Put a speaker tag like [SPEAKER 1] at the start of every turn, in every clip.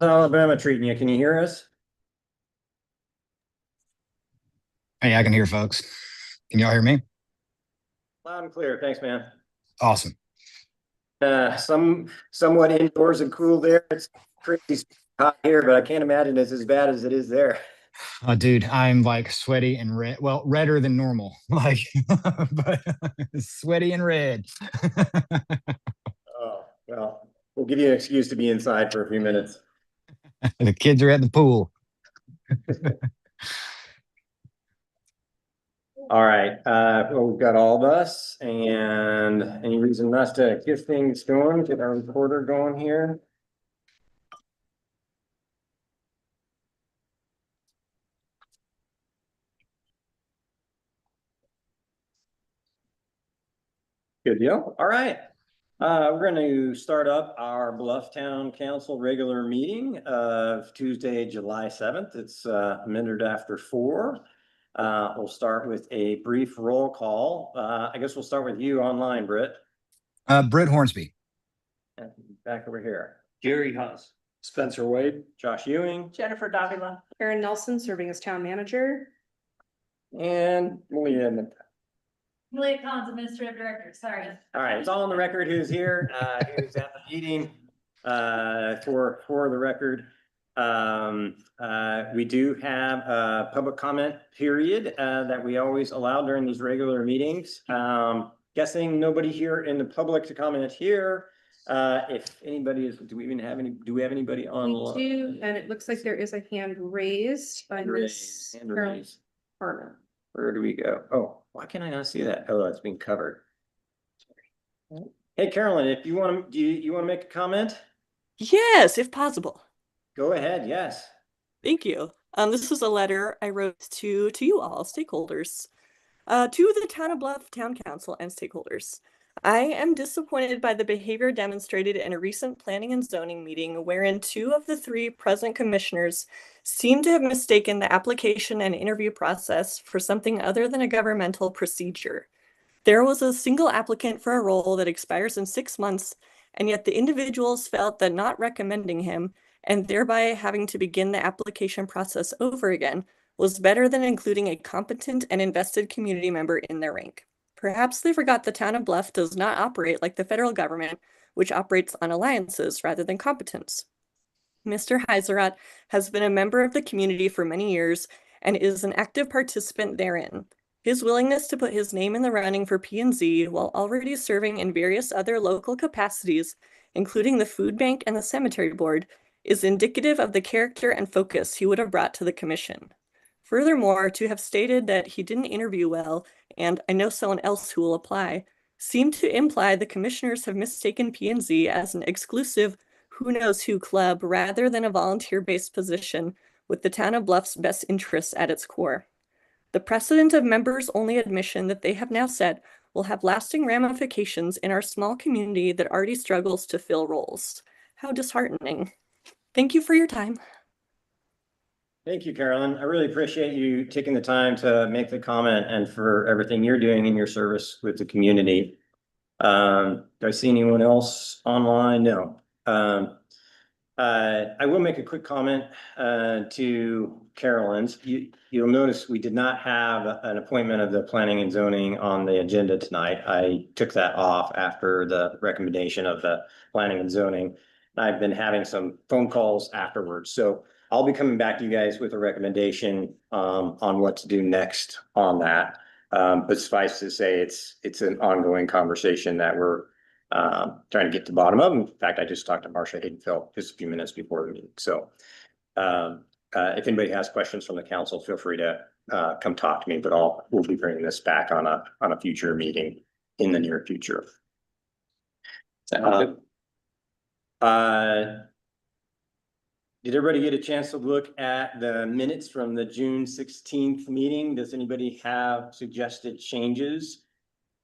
[SPEAKER 1] How's Alabama treating you? Can you hear us?
[SPEAKER 2] Hey, I can hear folks. Can y'all hear me?
[SPEAKER 1] Loud and clear. Thanks, man.
[SPEAKER 2] Awesome.
[SPEAKER 1] Somewhat indoors and cool there. It's crazy hot here, but I can't imagine it's as bad as it is there.
[SPEAKER 2] Dude, I'm like sweaty and red. Well, redder than normal. Like, but sweaty and red.
[SPEAKER 1] Oh, well, we'll give you an excuse to be inside for a few minutes.
[SPEAKER 2] The kids are at the pool.
[SPEAKER 1] All right. Well, we've got all of us, and any reason not to get things going, get our recorder going here. Good deal. All right. We're going to start up our Bluff Town Council regular meeting of Tuesday, July 7th. It's a minute after 4. We'll start with a brief roll call. I guess we'll start with you online, Britt.
[SPEAKER 2] Britt Hornsby.
[SPEAKER 1] Back over here.
[SPEAKER 3] Gary Haas.
[SPEAKER 1] Spencer Wade. Josh Ewing.
[SPEAKER 4] Jennifer Davila.
[SPEAKER 5] Erin Nelson serving as town manager.
[SPEAKER 1] And Malia.
[SPEAKER 4] Malia Collins, administrative director, sorry.
[SPEAKER 1] All right, it's all on the record who's here, who's at the meeting, for the record. We do have a public comment period, that we always allow during these regular meetings. Guessing nobody here in the public to comment here. If anybody is, do we have anybody online?
[SPEAKER 5] We do, and it looks like there is a hand raised by Miss
[SPEAKER 1] Hand
[SPEAKER 5] Carol
[SPEAKER 1] raised.
[SPEAKER 5] Harmon.
[SPEAKER 1] Where do we go? Oh, why can I not see that? Oh, it's being covered. Hey, Carolyn, if you want to, do you want to make a comment?
[SPEAKER 6] Yes, if possible.
[SPEAKER 1] Go ahead. Yes.
[SPEAKER 6] Thank you. This is a letter I wrote to you all, stakeholders, to the Town of Bluff Town Council and stakeholders. I am disappointed by the behavior demonstrated in a recent planning and zoning meeting wherein 2 of the 3 present commissioners seem to have mistaken the application and interview process for something other than a governmental procedure. There was a single applicant for a role that expires in 6 months, and yet the individuals felt that not recommending him and thereby having to begin the application process over again was better than including a competent and invested community member in their rank. Perhaps they forgot the town of Bluff does not operate like the federal government, which operates on alliances rather than competence. Mr. Heiserat has been a member of the community for many years and is an active participant therein. His willingness to put his name in the running for P&Z while already serving in various other local capacities, including the food bank and the cemetery board, is indicative of the character and focus he would have brought to the commission. Furthermore, to have stated that he didn't interview well, and I know someone else who will apply, seemed to imply the commissioners have mistaken P&Z as an exclusive who knows who club rather than a volunteer-based position with the town of Bluff's best interests at its core. The precedent of members-only admission that they have now set will have lasting ramifications in our small community that already struggles to fill roles. How disheartening. Thank you for your time.
[SPEAKER 1] Thank you, Carolyn. I really appreciate you taking the time to make the comment and for everything you're doing in your service with the community. Do I see anyone else online? No. I will make a quick comment to Carolyn's. You'll notice we did not have an appointment of the planning and zoning on the agenda tonight. I took that off after the recommendation of the planning and zoning. I've been having some phone calls afterwards, so I'll be coming back to you guys with a recommendation on what to do next on that. But suffice to say, it's an ongoing conversation that we're trying to get to the bottom of. In fact, I just talked to Marcia Haydenfeld just a few minutes before the meeting. So if anybody has questions from the council, feel free to come talk to me, but we'll be bringing this back on a future meeting in the near future. Did everybody get a chance to look at the minutes from the June 16th meeting? Does anybody have suggested changes?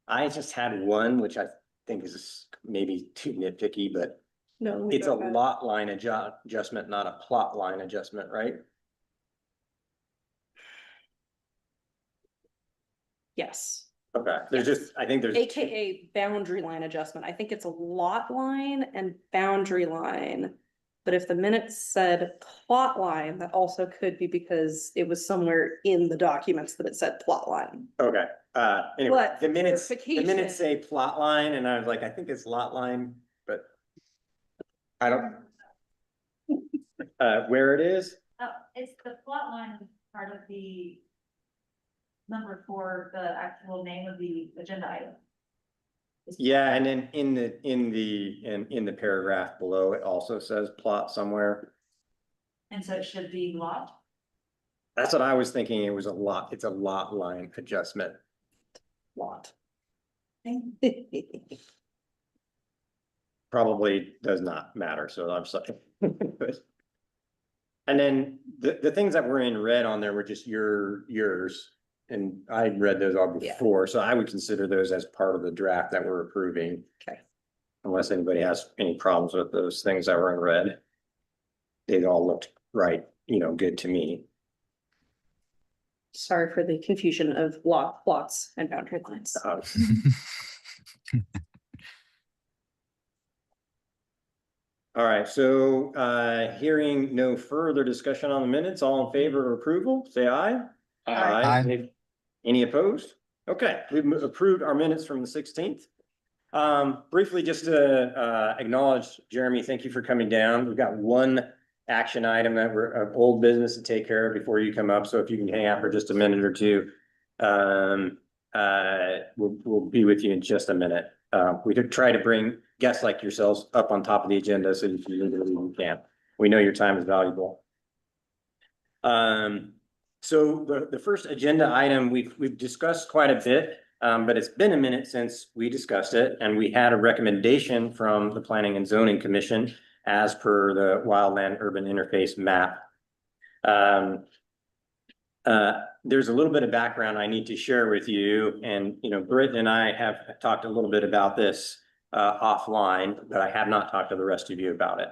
[SPEAKER 1] I just had one, which I think is maybe too nitpicky, but
[SPEAKER 5] No,
[SPEAKER 1] it's a lot line adjustment, not a plot line adjustment, right?
[SPEAKER 5] yes.
[SPEAKER 1] Okay, I think there's.
[SPEAKER 5] AKA boundary line adjustment. I think it's a lot line and boundary line. But if the minutes said plot line, that also could be because it was somewhere in the documents that it said plot line.
[SPEAKER 1] Okay, anyway,
[SPEAKER 5] But
[SPEAKER 1] the minutes
[SPEAKER 5] clarification-
[SPEAKER 1] say plot line, and I was like, I think it's lot line, but I don't. Where it is?
[SPEAKER 4] Oh, it's the plot line part of the number for the actual name of the agenda item.
[SPEAKER 1] Yeah, and then in the paragraph below, it also says plot somewhere.
[SPEAKER 4] And so it should be lot.
[SPEAKER 1] That's what I was thinking. It was a lot. It's a lot line adjustment.
[SPEAKER 5] Lot.
[SPEAKER 1] Probably does not matter, so I'm sorry. And then the things that were in red on there were just yours. And I read those all
[SPEAKER 5] Yeah.
[SPEAKER 1] before, so I would consider those as part of the draft that we're approving.
[SPEAKER 5] Okay.
[SPEAKER 1] Unless anybody has any problems with those things that were in red. They all looked right, good to me.
[SPEAKER 5] Sorry for the confusion of plots and boundary lines.
[SPEAKER 1] All right, so hearing no further discussion on the minutes, all in favor of approval, say aye.
[SPEAKER 2] Aye.
[SPEAKER 1] Any opposed? Okay, we've approved our minutes from the 16th. Briefly, just to acknowledge, Jeremy, thank you for coming down. We've got one action item that we're of old business to take care of before you come up. So if you can hang out for just a minute or two, we'll be with you in just a minute. We could try to bring guests like yourselves up on top of the agenda so if you legally can. We know your time is valuable. So the first agenda item we've discussed quite a bit, but it's been a minute since we discussed it, and we had a recommendation from the Planning and Zoning Commission as per the Wildland Urban Interface map. There's a little bit of background I need to share with you, and Britt and I have talked a little bit about this offline, but I have not talked to the rest of you about it.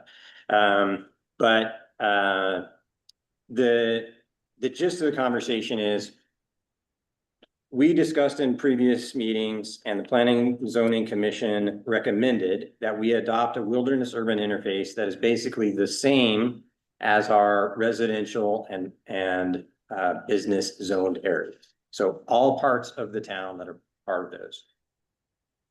[SPEAKER 1] The gist of the conversation is we discussed in previous meetings, and the Planning and Zoning Commission recommended that we adopt a wilderness urban interface that is basically the same as our residential and business zoned areas. So all parts of the town that are part of those.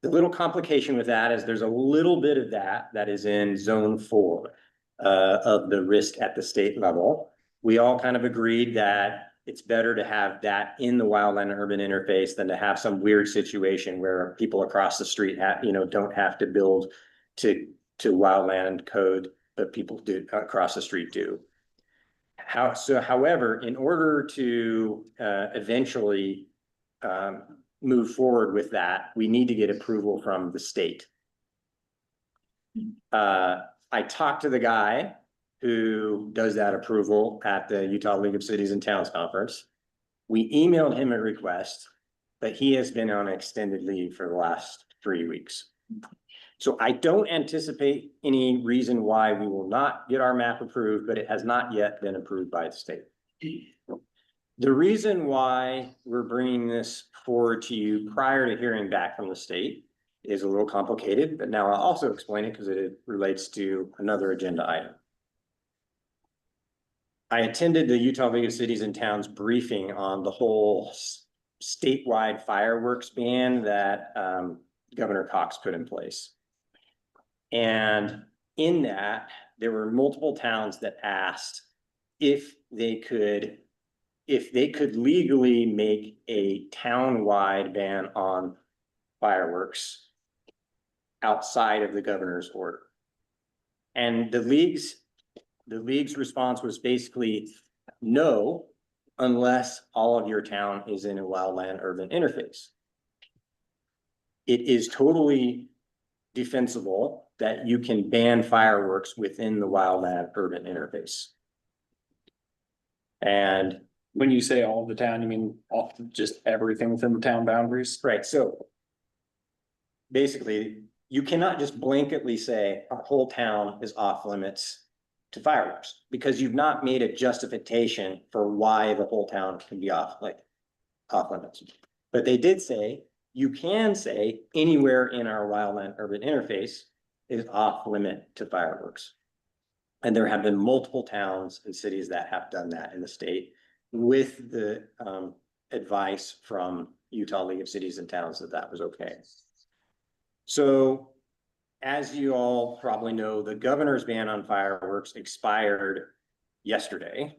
[SPEAKER 1] The little complication with that is there's a little bit of that is in zone 4 of the risk at the state level. We all kind of agreed that it's better to have that in the wildland urban interface than to have some weird situation where people across the street don't have to build to wildland code, but people do across the street do. However, in order to eventually move forward with that, we need to get approval from the state. I talked to the guy who does that approval at the Utah League of Cities and Towns Conference. We emailed him a request, but he has been on extended leave for the last 3 weeks. So I don't anticipate any reason why we will not get our map approved, but it has not yet been approved by the state. The reason why we're bringing this forward to you prior to hearing back from the state is a little complicated, but now I'll also explain it because it relates to another agenda item. I attended the Utah League of Cities and Towns briefing on the whole statewide fireworks ban that Governor Cox put in place. And in that, there were multiple towns that asked if they could legally make a town-wide ban on fireworks outside of the governor's order. And the league's response was basically no, unless all of your town is in a wildland urban interface. It is totally defensible that you can ban fireworks within the wildland urban interface. And
[SPEAKER 3] when you say all of the town, you mean just everything within the town boundaries?
[SPEAKER 1] right, so basically you cannot just blanketly say our whole town is off limits to fireworks because you've not made a justification for why the whole town can be off limits. But they did say you can say anywhere in our wildland urban interface is off limit to fireworks. And there have been multiple towns and cities that have done that in the state with the advice from Utah League of Cities and Towns that that was okay. So as you all probably know, the governor's ban on fireworks expired yesterday.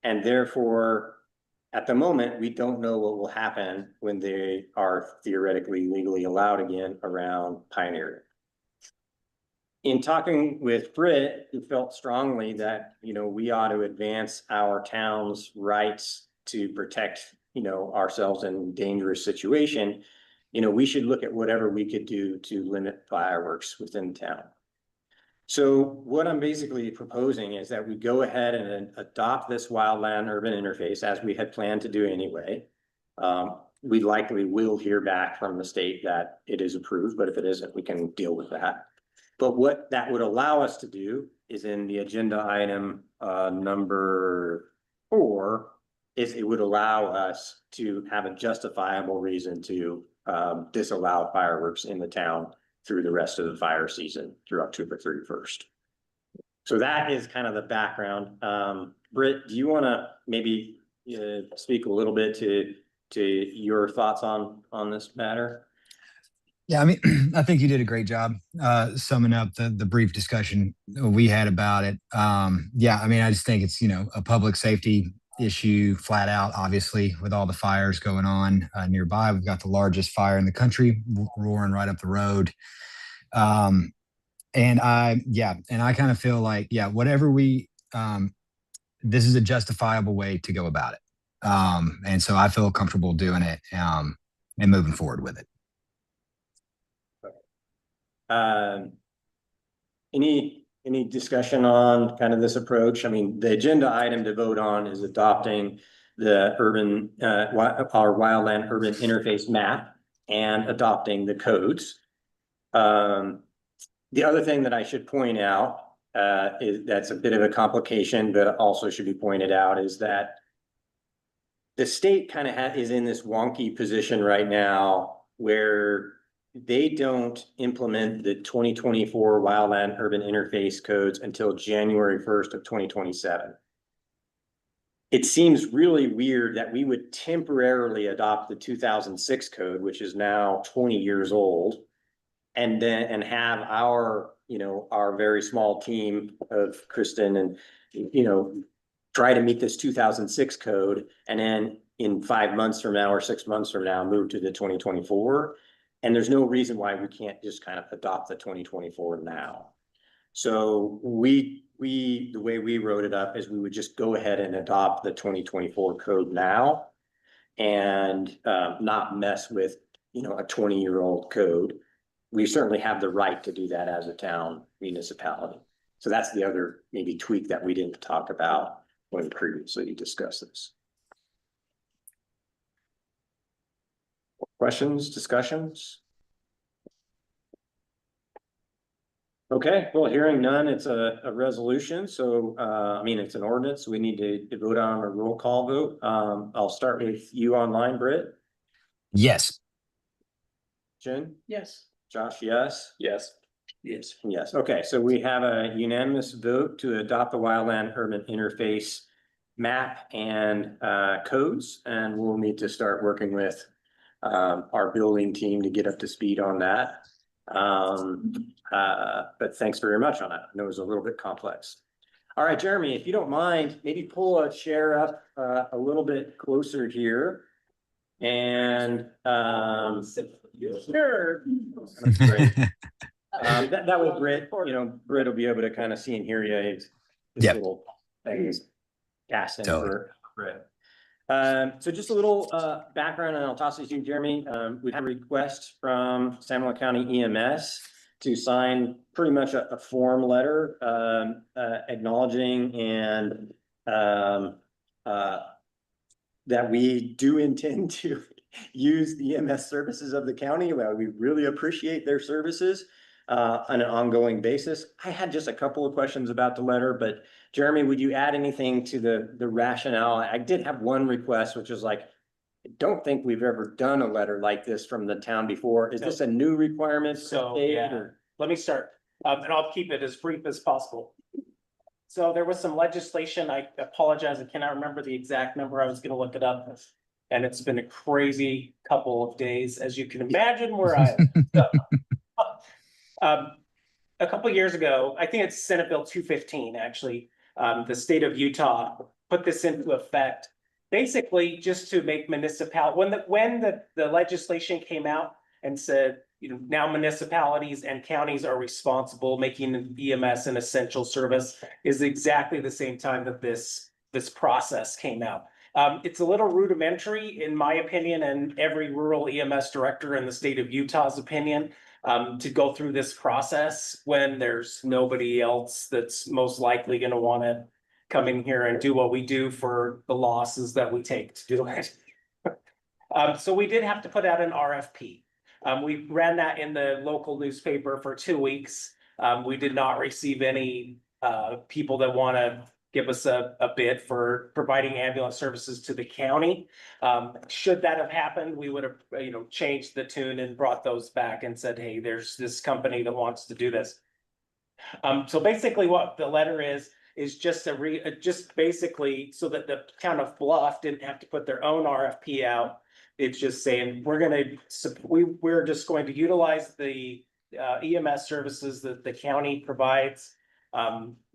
[SPEAKER 1] And therefore, at the moment, we don't know what will happen when they are theoretically legally allowed again around Pioneer. In talking with Britt, who felt strongly that, you know, we ought to advance our town's rights to protect, you know, ourselves in a dangerous situation, you know, we should look at whatever we could do to limit fireworks within town. So what I'm basically proposing is that we go ahead and adopt this wildland urban interface as we had planned to do anyway. We likely will hear back from the state that it is approved, but if it isn't, we can deal with that. But what that would allow us to do is in the agenda item number 4, is it would allow us to have a justifiable reason to disallow fireworks in the town through the rest of the fire season through October 31st. So that is kind of the background. Britt, do you want to maybe speak a little bit to your thoughts on this matter?
[SPEAKER 2] Yeah, I mean, I think you did a great job summing up the brief discussion we had about it. Yeah, I mean, I just think it's, you know, a public safety issue flat out, obviously, with all the fires going on nearby. We've got the largest fire in the country roaring right up the road. And I kind of feel like, yeah, whatever this is a justifiable way to go about it. And so I feel comfortable doing it and moving forward with it.
[SPEAKER 1] Any discussion on kind of this approach? I mean, the agenda item to vote on is adopting the urban, our wildland urban interface map and adopting the codes. The other thing that I should point out is that's a bit of a complication, but also should be pointed out is that the state kind of is in this wonky position right now where they don't implement the 2024 wildland urban interface codes until January 1st of 2027. It seems really weird that we would temporarily adopt the 2006 code, which is now 20 years old, and have our, you know, our very small team of Kristen and, you know, try to meet this 2006 code, and then in 5 months from now or 6 months from now, move to the 2024. And there's no reason why we can't just kind of adopt the 2024 now. So the way we wrote it up is we would just go ahead and adopt the 2024 code now and not mess with, you know, a 20-year-old code. We certainly have the right to do that as a town municipality. So that's the other maybe tweak that we didn't talk about when previously discussed this. Questions, discussions? Okay, well, hearing none, it's a resolution. So, I mean, it's an ordinance. So we need to vote on a roll call vote. I'll start with you online, Britt.
[SPEAKER 2] Yes.
[SPEAKER 1] Jen?
[SPEAKER 3] Yes.
[SPEAKER 1] Josh, yes.
[SPEAKER 3] Yes. Yes.
[SPEAKER 1] Yes. Okay, so we have a unanimous vote to adopt the wildland urban interface map and codes, and we'll need to start working with our building team to get up to speed on that. But thanks very much on that. I know it was a little bit complex. All right, Jeremy, if you don't mind, maybe pull a chair up a little bit closer here. And sure. That's great. That way Britt, you know, Britt will be able to kind of see and hear you. His little things casting for Britt. So just a little background, and I'll toss it to you, Jeremy. We had a request from San Juan County EMS to sign pretty much a form letter acknowledging and that we do intend to use the EMS services of the county. Well, we really appreciate their services on an ongoing basis. I had just a couple of questions about the letter, but Jeremy, would you add anything to the rationale? I did have one request, which is like, I don't think we've ever done a letter like this from the town before. Is this a new requirement?
[SPEAKER 3] So, yeah, let me start.
[SPEAKER 7] And I'll keep it as brief as possible. So there was some legislation, I apologize, I cannot remember the exact number, I was gonna look it up. And it's been a crazy couple of days, as you can imagine where I am. So, a couple of years ago, I think it's Senate Bill 215, actually, the state of Utah put this into effect. Basically, just to make when the legislation came out and said, you know, now municipalities and counties are responsible, making EMS an essential service, is exactly the same time that this process came out. It's a little rudimentary, in my opinion, and every rural EMS director in the state of Utah's opinion, to go through this process when there's nobody else that's most likely going to want to come in here and do what we do for the losses that we take to do it. So we did have to put out an RFP. We ran that in the local newspaper for 2 weeks. We did not receive any people that want to give us a bid for providing ambulance services to the county. Should that have happened, we would have, you know, changed the tune and brought those back and said, hey, there's this company that wants to do this. So basically what the letter is just just basically so that the town of Bluff didn't have to put their own RFP out. It's just saying, we're just going to utilize the EMS services that the county provides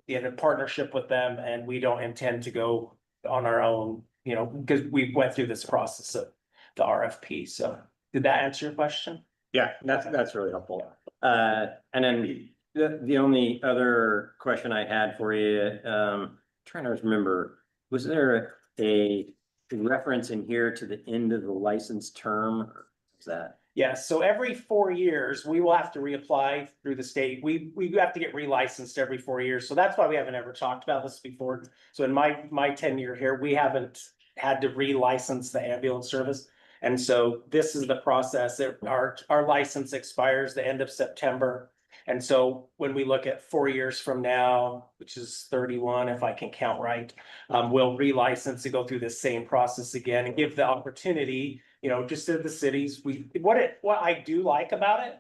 [SPEAKER 7] in a partnership with them, and we don't intend to go on our own, you know, because we went through this process of the RFP. So did that answer your question?
[SPEAKER 1] Yeah, that's really helpful. And then the only other question I had for you, trying to remember, was there a reference in here to the end of the license term? Is that?
[SPEAKER 7] Yeah, so every 4 years, we will have to reapply through the state. We have to get relicensed every 4 years. So that's why we haven't ever talked about this before. So in my tenure here, we haven't had to relicense the ambulance service. And so this is the process. Our license expires the end of September. And so when we look at 4 years from now, which is 31, if I can count right, we'll relicense to go through the same process again and give the opportunity, you know, just to the cities. What I do like about it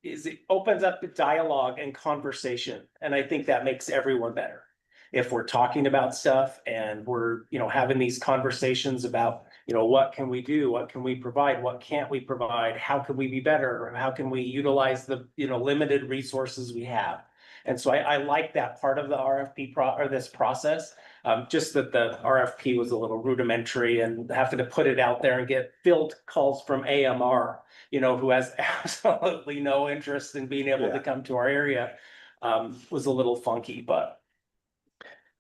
[SPEAKER 7] is it opens up the dialogue and conversation. And I think that makes everyone better. If we're talking about stuff and we're, you know, having these conversations about, you know, what can we do? What can we provide? What can't we provide? How can we be better? How can we utilize the, you know, limited resources we have? And so I like that part of the RFP or this process. Just that the RFP was a little rudimentary and having to put it out there and get field calls from AMR, you know, who has absolutely no interest in being able to come to our area, was a little funky, but.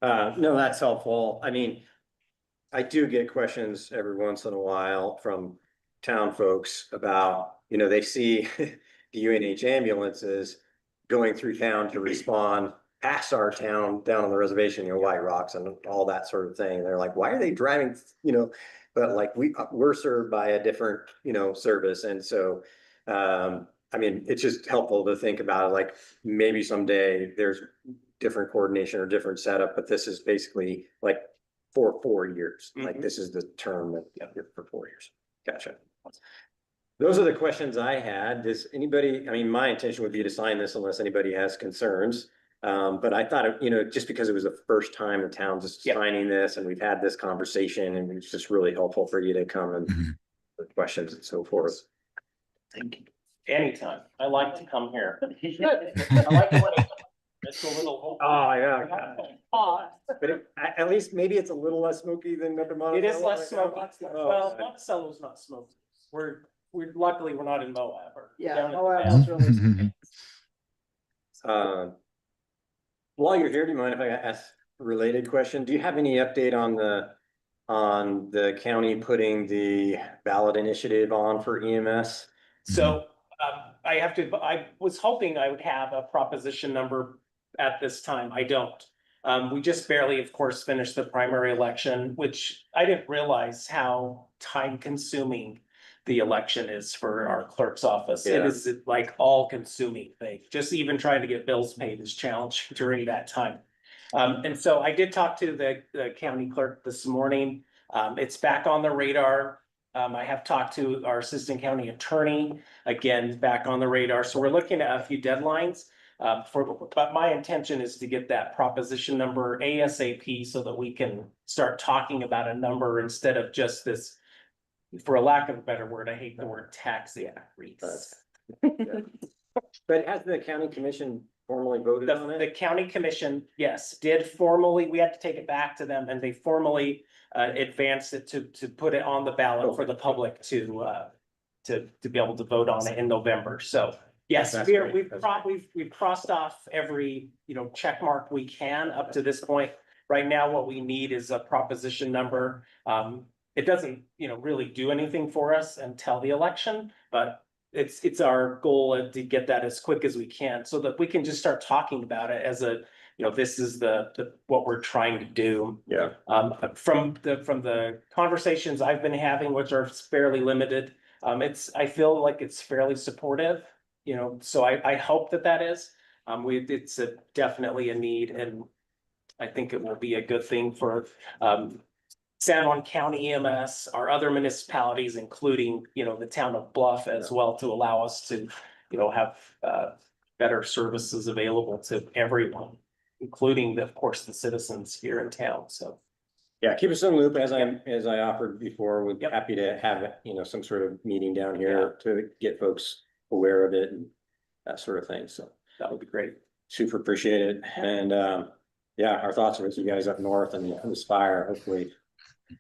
[SPEAKER 1] No, that's helpful. I mean, I do get questions every once in a while from town folks about, you know, they see the UNH ambulances going through town to respond past our town down on the reservation, you know, White Rocks and all that sort of thing. They're like, why are they driving, you know, but like we're served by a different, you know, service. And so, I mean, it's just helpful to think about it, like maybe someday there's different coordination or different setup, but this is basically like for 4 years. Like this is the term that for 4 years. Gotcha. Those are the questions I had. Does anybody, I mean, my intention would be to sign this unless anybody has concerns. But I thought, you know, just because it was the first time the town's just signing this and we've had this conversation, and it's just really helpful for you to come and with questions and so forth.
[SPEAKER 7] Thank you. Anytime. I like to come here. I like it when it's a little.
[SPEAKER 1] Oh, yeah. But at least maybe it's a little less smoky than the Monticello.
[SPEAKER 7] It is less smoky. Well, Monticello's not smoky. We're luckily we're not in Moab or.
[SPEAKER 5] Yeah,
[SPEAKER 7] Moab
[SPEAKER 5] is really.
[SPEAKER 1] While you're here, do you mind if I ask a related question? Do you have any update on the county putting the ballot initiative on for EMS?
[SPEAKER 7] So I was hoping I would have a proposition number at this time. I don't. We just barely, of course, finished the primary election, which I didn't realize how time consuming the election is for our clerk's office. It is like all consuming thing. Just even trying to get bills paid is challenging during that time. And so I did talk to the county clerk this morning. It's back on the radar. I have talked to our assistant county attorney, again, back on the radar. So we're looking at a few deadlines. But my intention is to get that proposition number ASAP so that we can start talking about a number instead of just this, for a lack of a better word, I hate the word tax increase.
[SPEAKER 1] But has the county commission formally voted on
[SPEAKER 7] The
[SPEAKER 1] it?
[SPEAKER 7] county commission, yes, did formally, we had to take it back to them and they formally advanced it to put it on the ballot for the public to be able to vote on it in November. So yes,
[SPEAKER 1] That's great.
[SPEAKER 7] we've crossed off every, check mark we can up to this point. Right now, what we need is a proposition number. It doesn't, really do anything for us until the election, but it's our goal to get that as quick as we can so that we can just start talking about it as this is what we're trying to do.
[SPEAKER 1] Yeah.
[SPEAKER 7] From the conversations I've been having, which are fairly limited, I feel like it's fairly supportive, so I hope that is. It's definitely a need, and I think it will be a good thing for San Juan County EMS, our other municipalities, including, the town of Bluff as well, to allow us to, have better services available to everyone, including, of course, the citizens here in town. So
[SPEAKER 1] Yeah, keep us in the loop as I offered before. We're
[SPEAKER 7] Yep.
[SPEAKER 1] happy to have, some sort of meeting down here to get folks aware of it and that sort of thing. So
[SPEAKER 7] that would be great.
[SPEAKER 1] super appreciate it. And yeah, our thoughts are with you guys up north and this fire.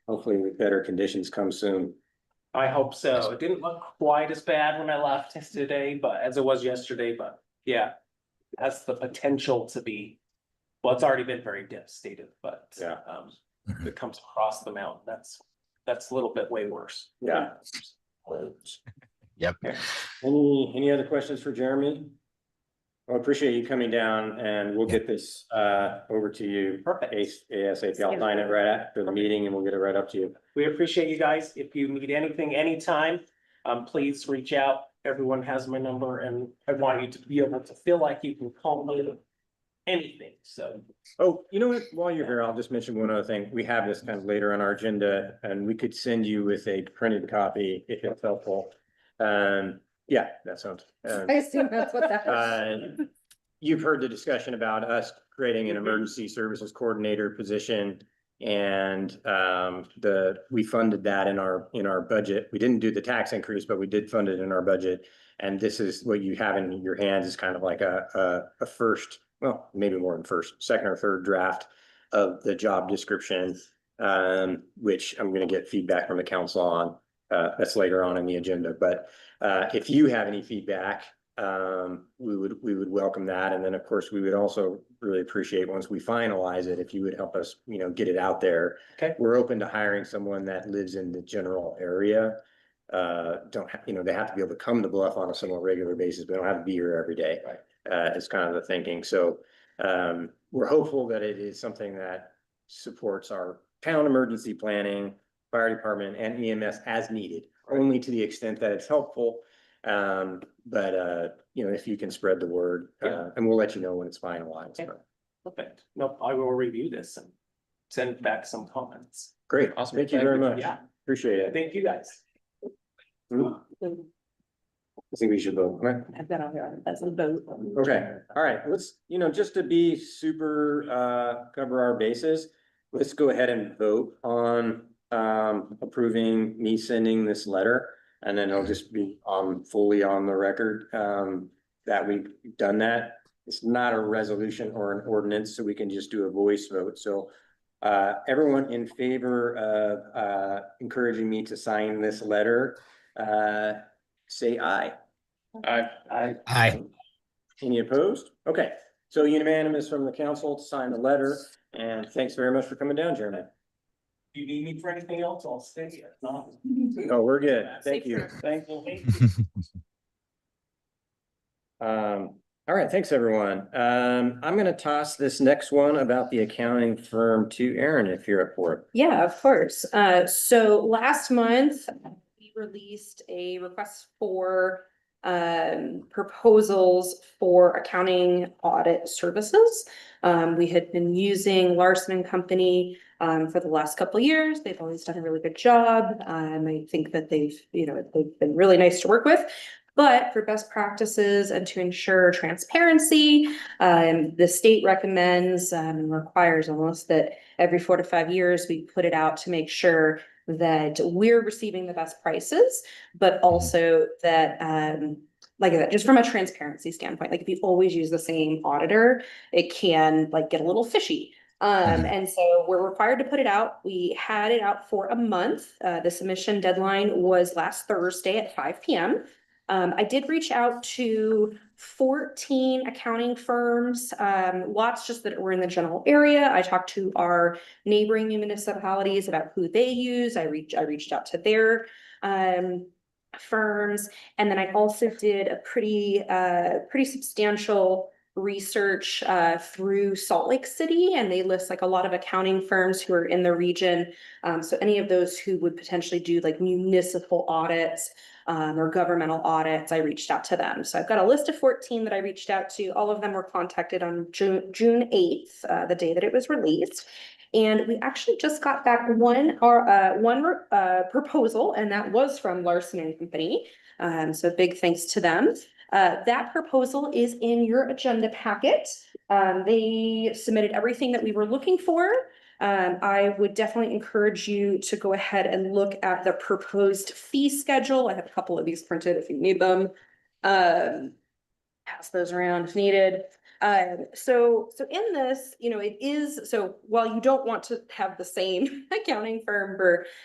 [SPEAKER 1] Hopefully with better conditions come soon.
[SPEAKER 7] I hope so. It didn't look quite as bad when I left today, but as it was yesterday, but yeah, it has the potential to be. Well, it's already been very devastated, but
[SPEAKER 1] Yeah.
[SPEAKER 7] if it comes across the mountain, that's a little bit way worse.
[SPEAKER 1] Yeah.
[SPEAKER 2] Yep.
[SPEAKER 1] Any other questions for Jeremy? I appreciate you coming down and we'll get this over to you.
[SPEAKER 7] Perfect.
[SPEAKER 1] ASAP. I'll sign it right after the meeting and we'll get it right up to you.
[SPEAKER 7] We appreciate you guys. If you need anything anytime, please reach out. Everyone has my number and I want you to be able to feel like you can call me anything. So
[SPEAKER 1] Oh, you know what? While you're here, I'll just mention one other thing. We have this kind of later on our agenda and we could send you with a printed copy if it's helpful. Yeah, that sounds.
[SPEAKER 5] I assume that's what that is.
[SPEAKER 1] You've heard the discussion about us creating an emergency services coordinator position. And we funded that in our budget. We didn't do the tax increase, but we did fund it in our budget. And this is what you have in your hands is kind of like a first, well, maybe more than second or third draft of the job description, which I'm going to get feedback from the council on. That's later on in the agenda, but if you have any feedback, we would welcome that. And then of course, we would also really appreciate once we finalize it, if you would help us, get it out there.
[SPEAKER 7] Okay.
[SPEAKER 1] We're open to hiring someone that lives in the general area. They have to be able to come to Bluff on a somewhat regular basis, but they don't have to be here every day.
[SPEAKER 7] Right.
[SPEAKER 1] Is kind of the thinking. So we're hopeful that it is something that supports our town emergency planning, fire department and EMS as needed, only to the extent that it's helpful. But if you can spread the word, and we'll let you know when it's finalized.
[SPEAKER 7] Okay. Perfect. Nope, I will review this and send back some comments.
[SPEAKER 1] Great.
[SPEAKER 7] Awesome.
[SPEAKER 1] Thank you very much.
[SPEAKER 7] Yeah,
[SPEAKER 1] Appreciate it.
[SPEAKER 7] thank you guys.
[SPEAKER 1] I think we should vote. Okay.
[SPEAKER 5] I've got on here as a vote.
[SPEAKER 1] Okay, all right, let's, just to be super, cover our bases, let's go ahead and vote on, approving me sending this letter. And then it'll just be fully on the record, that we've done that. It's not a resolution or an ordinance, so we can just do a voice vote. So, everyone in favor of, encouraging me to sign this letter, say aye.
[SPEAKER 2] Aye.
[SPEAKER 1] Any opposed? Okay, so unanimous from the council to sign the letter, and thanks very much for coming down, Jeremy.
[SPEAKER 7] If you need me for anything else, I'll stay here. No.
[SPEAKER 1] Oh, we're good. Thank you.
[SPEAKER 7] Thank you.
[SPEAKER 1] All right, thanks, everyone. I'm gonna toss this next one about the accounting firm to Aaron, if you're up for it.
[SPEAKER 5] Yeah, of course. So last month, we released a request for proposals for accounting audit services. We had been using Larson and Company for the last couple of years. They've always done a really good job. I think that they've been really nice to work with. But for best practices and to ensure transparency, the state recommends and requires almost that every 4 to 5 years, we put it out to make sure that we're receiving the best prices, but also that, like that, just from a transparency standpoint, like if you always use the same auditor, it can like get a little fishy. And so we're required to put it out. We had it out for a month. The submission deadline was last Thursday at 5 p.m. I did reach out to 14 accounting firms, lots just that were in the general area. I talked to our neighboring municipalities about who they use. I reached out to their firms, and then I also did a pretty substantial research through Salt Lake City, and they list like a lot of accounting firms who are in the region. So any of those who would potentially do like municipal audits or governmental audits, I reached out to them. So I've got a list of 14 that I reached out to. All of them were contacted on June 8th, the day that it was released. And we actually just got back one proposal, and that was from Larson and Company. So big thanks to them. That proposal is in your agenda packet. They submitted everything that we were looking for. I would definitely encourage you to go ahead and look at the proposed fee schedule. I have a couple of these printed if you need them. Pass those around if needed. So in this, it is, so while you don't want to have the same accounting firm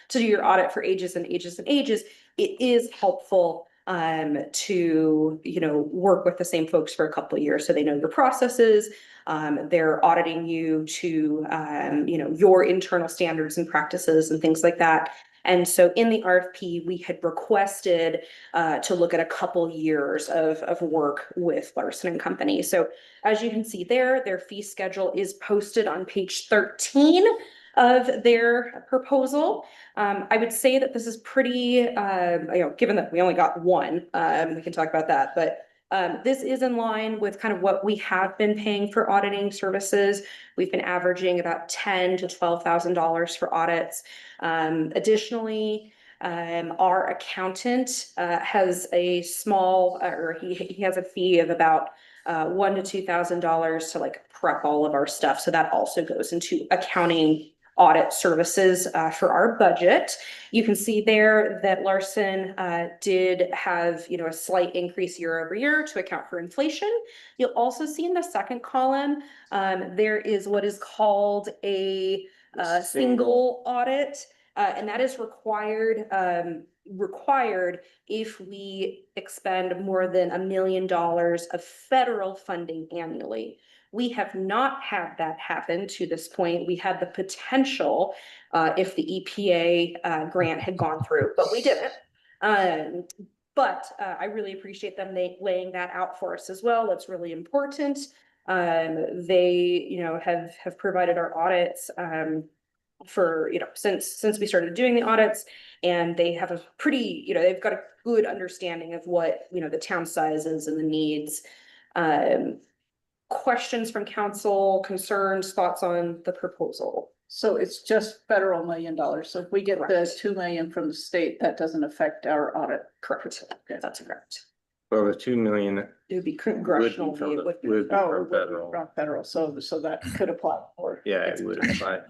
[SPEAKER 5] to do your audit for ages and ages and ages, it is helpful to, work with the same folks for a couple of years so they know your processes. They're auditing you to, your internal standards and practices and things like that. And so in the RFP, we had requested to look at a couple years of work with Larson and Company. So as you can see there, their fee schedule is posted on page 13 of their proposal. I would say that this is pretty, given that we only got one, we can talk about that, but this is in line with kind of what we have been paying for auditing services. We've been averaging about $10,000 to $12,000 for audits. Additionally, our accountant has a small, or he has a fee of about $1,000 to $2,000 to like prep all of our stuff. So that also goes into accounting audit services for our budget. You can see there that Larson did have, a slight increase year over year to account for inflation. You'll also see in the second column, there is what is called a single audit, and that is required if we expend more than $1 million of federal funding annually. We have not had that happen to this point. We had the potential if the EPA grant had gone through, but we didn't. But I really appreciate them laying that out for us as well. That's really important. They, have provided our audits for, since we started doing the audits, and they have a pretty, they've got a good understanding of what, the town sizes and the needs. Questions from council, concerns, thoughts on the proposal?
[SPEAKER 8] So it's just federal $1 million. So if we get the 2 million from the state, that doesn't affect our audit.
[SPEAKER 5] Correct. Okay. That's correct.
[SPEAKER 1] Well, the 2 million
[SPEAKER 5] It would be congressional.
[SPEAKER 1] would be from
[SPEAKER 5] It
[SPEAKER 1] the-
[SPEAKER 5] would
[SPEAKER 1] would be from federal.
[SPEAKER 8] From federal, so that could apply for.
[SPEAKER 1] Yeah, it would apply.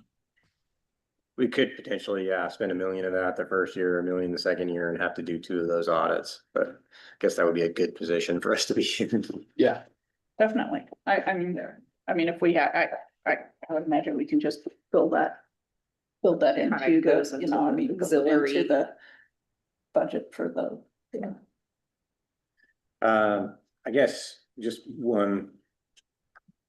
[SPEAKER 1] We could potentially, spend $1 million of that the first year, $1 million the second year, and have to do 2 of those audits, but I guess that would be a good position for us to be in.
[SPEAKER 3] Yeah.
[SPEAKER 8] Definitely. I mean, if we, I would imagine we can just build that into
[SPEAKER 5] goes
[SPEAKER 8] the,
[SPEAKER 5] into
[SPEAKER 8] auxiliary
[SPEAKER 5] auxiliary.
[SPEAKER 8] into the budget for the.
[SPEAKER 1] I guess just one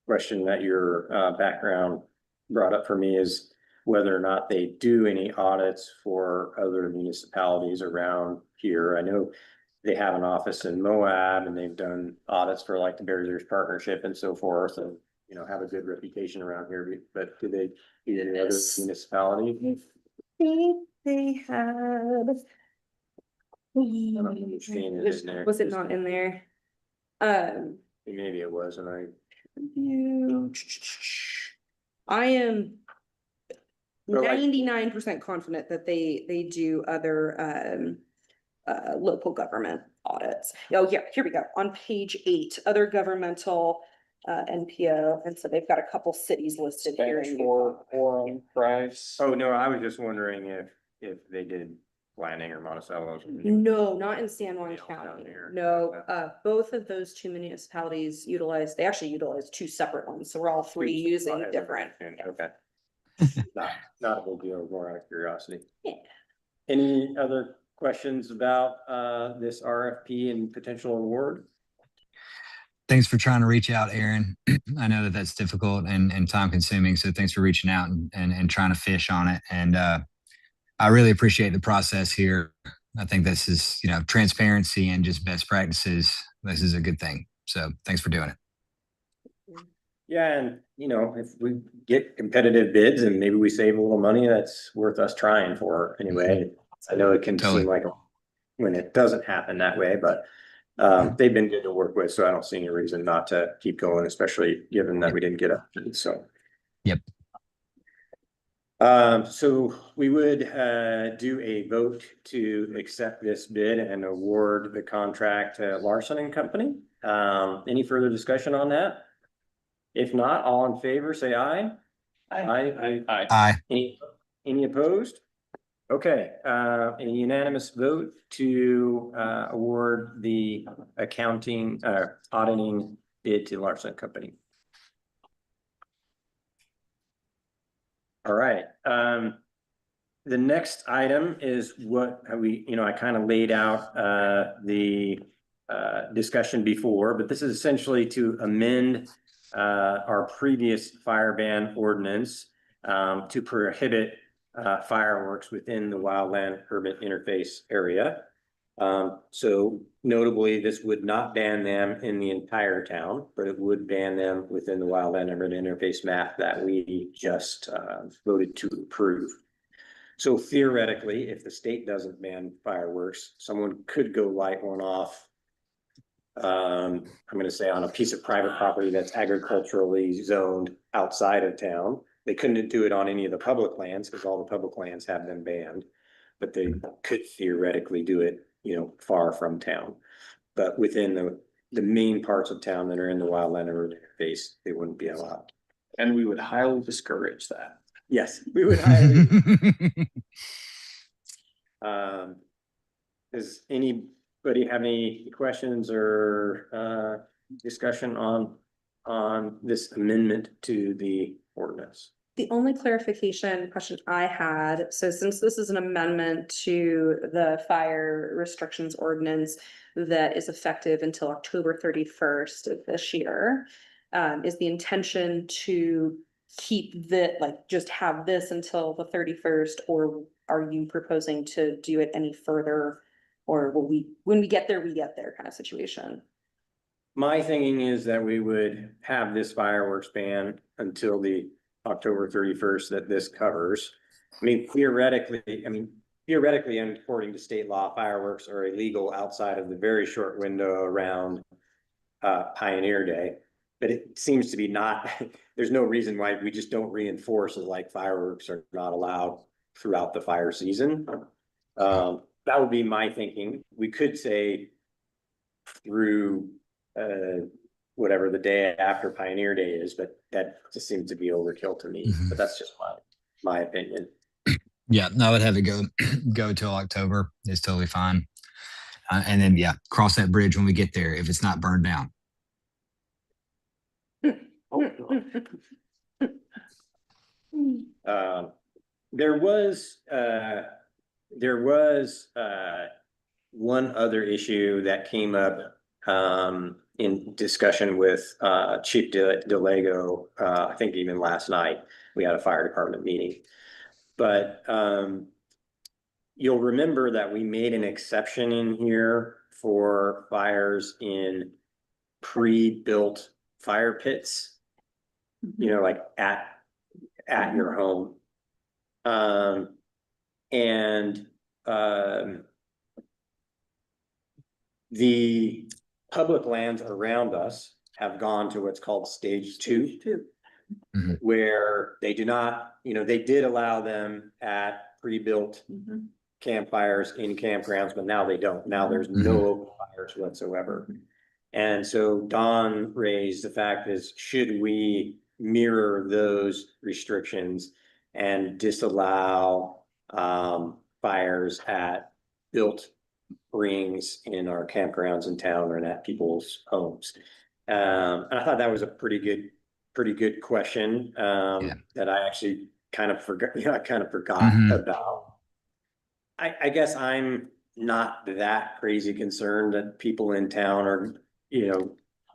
[SPEAKER 1] question that your background brought up for me is whether or not they do any audits for other municipalities around here. I know they have an office in Moab, and they've done audits for like the Barriers Partnership and so forth, and have a good reputation around here. But do they do any other municipality?
[SPEAKER 5] I think they had.
[SPEAKER 1] Seeing it in there.
[SPEAKER 5] Was it not in there?
[SPEAKER 1] Maybe it was, and
[SPEAKER 5] I am
[SPEAKER 1] Or like-
[SPEAKER 5] 99% confident that they do other local government audits. Oh, yeah, here we go. On page 8, other governmental NPO, and so they've got a couple cities listed here.
[SPEAKER 3] Spanish for Orem, Price.
[SPEAKER 1] Oh, no, I was just wondering if they did planning or Monticello.
[SPEAKER 5] No, not in San Juan
[SPEAKER 1] Else down
[SPEAKER 5] County.
[SPEAKER 1] here.
[SPEAKER 5] No, both of those two municipalities they actually utilize two separate ones, so we're all three using different.
[SPEAKER 1] Okay. Not a big deal, more out of curiosity.
[SPEAKER 5] Yeah.
[SPEAKER 1] Any other questions about this RFP and potential award?
[SPEAKER 2] Thanks for trying to reach out, Aaron. I know that that's difficult and time consuming. So thanks for reaching out and trying to fish on it. And I really appreciate the process here. I think this is, transparency and just best practices. This is a good thing. So thanks for doing it.
[SPEAKER 1] Yeah, and if we get competitive bids and maybe we save a little money, that's worth us trying for anyway. I know it can
[SPEAKER 2] Totally.
[SPEAKER 1] seem like when it doesn't happen that way, but they've been good to work with, so I don't see any reason not to keep going, especially given that we didn't get a bid, so.
[SPEAKER 2] Yep.
[SPEAKER 1] So we would do a vote to accept this bid and award the contract to Larson and Company. Any further discussion on that? If not, all in favor, say aye. Aye.
[SPEAKER 2] Aye.
[SPEAKER 1] Any opposed? Okay, a unanimous vote to award the auditing bid to Larson Company. All right, the next item is what I kind of laid out the discussion before, but this is essentially to amend our previous fire ban ordinance to prohibit fireworks within the wildland urban interface area. So notably, this would not ban them in the entire town, but it would ban them within the wildland urban interface map that we just voted to approve. So theoretically, if the state doesn't ban fireworks, someone could go light one off. I'm going to say on a piece of private property that's agriculturally zoned outside of town. They couldn't do it on any of the public lands because all the public lands have them banned, but they could theoretically do it, far from town. But within the main parts of town that are in the wildland urban interface, they wouldn't be allowed.
[SPEAKER 3] And we would highly discourage that.
[SPEAKER 1] Yes, we would highly. Does anybody have any questions or discussion on this amendment to the ordinance?
[SPEAKER 5] The only clarification question I had, so since this is an amendment to the fire restrictions ordinance that is effective until October 31st of this year, is the intention to keep just have this until the 31st, or are you proposing to do it any further? Or will when we get there kind of situation?
[SPEAKER 1] My thinking is that we would have this fireworks ban until the October 31st that this covers. Theoretically, and according to state law, fireworks are illegal outside of the very short window around Pioneer Day. But it seems to be not, there's no reason why we just don't reinforce it like fireworks are not allowed throughout the fire season. That would be my thinking. We could say through whatever the day after Pioneer Day is, but that just seems to be overkill to me. But that's just my opinion.
[SPEAKER 2] Yeah, no, I would have it go till October. It's totally fine. And then cross that bridge when we get there if it's not burned down.
[SPEAKER 1] There was one other issue that came up in discussion with Chief DeLego. I think even last night we had a fire department meeting, but you'll remember that we made an exception in here for fires in pre-built fire pits, like at your home. The public lands around us have gone to what's called stage 2,
[SPEAKER 2] Mm-hmm.
[SPEAKER 1] where they do not, they did allow them at pre-built campfires in campgrounds, but now they don't. Now there's no open fires whatsoever. And so Don raised the fact is, should we mirror those restrictions and disallow fires at built rings in our campgrounds in town or at people's homes? And I thought that was a pretty good question that I actually kind of forgot, about. I guess I'm not that crazy concerned that people in town are,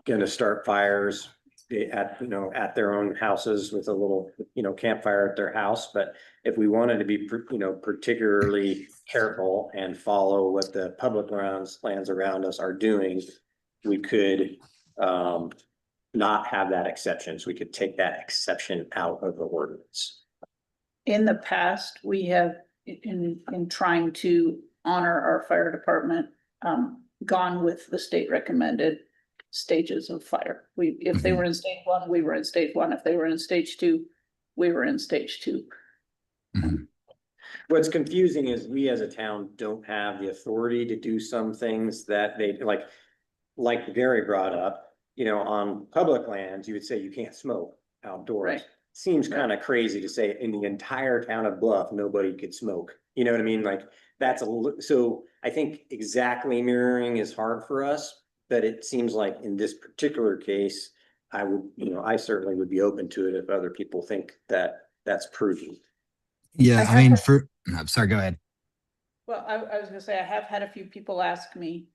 [SPEAKER 1] gonna start fires at their own houses with a little, campfire at their house. But if we wanted to be, particularly careful and follow what the public lands around us are doing, we could not have that exception. So we could take that exception out of the ordinance.
[SPEAKER 8] In the past, we have, in trying to honor our fire department, gone with the state recommended stages of fire. If they were in stage 1, we were in stage 1. If they were in stage 2, we were in stage 2.
[SPEAKER 1] What's confusing is we as a town don't have the authority to do some things that they like Gary brought up, on public lands, you would say you can't smoke outdoors.
[SPEAKER 8] Right.
[SPEAKER 1] Seems kind of crazy to say in the entire town of Bluff, nobody could smoke. You know what I mean? Like so I think exactly mirroring is hard for us, but it seems like in this particular case, I certainly would be open to it if other people think that that's prudent.
[SPEAKER 2] Yeah, I mean, I'm sorry, go ahead.
[SPEAKER 8] Well, I was gonna say, I have had a few people ask me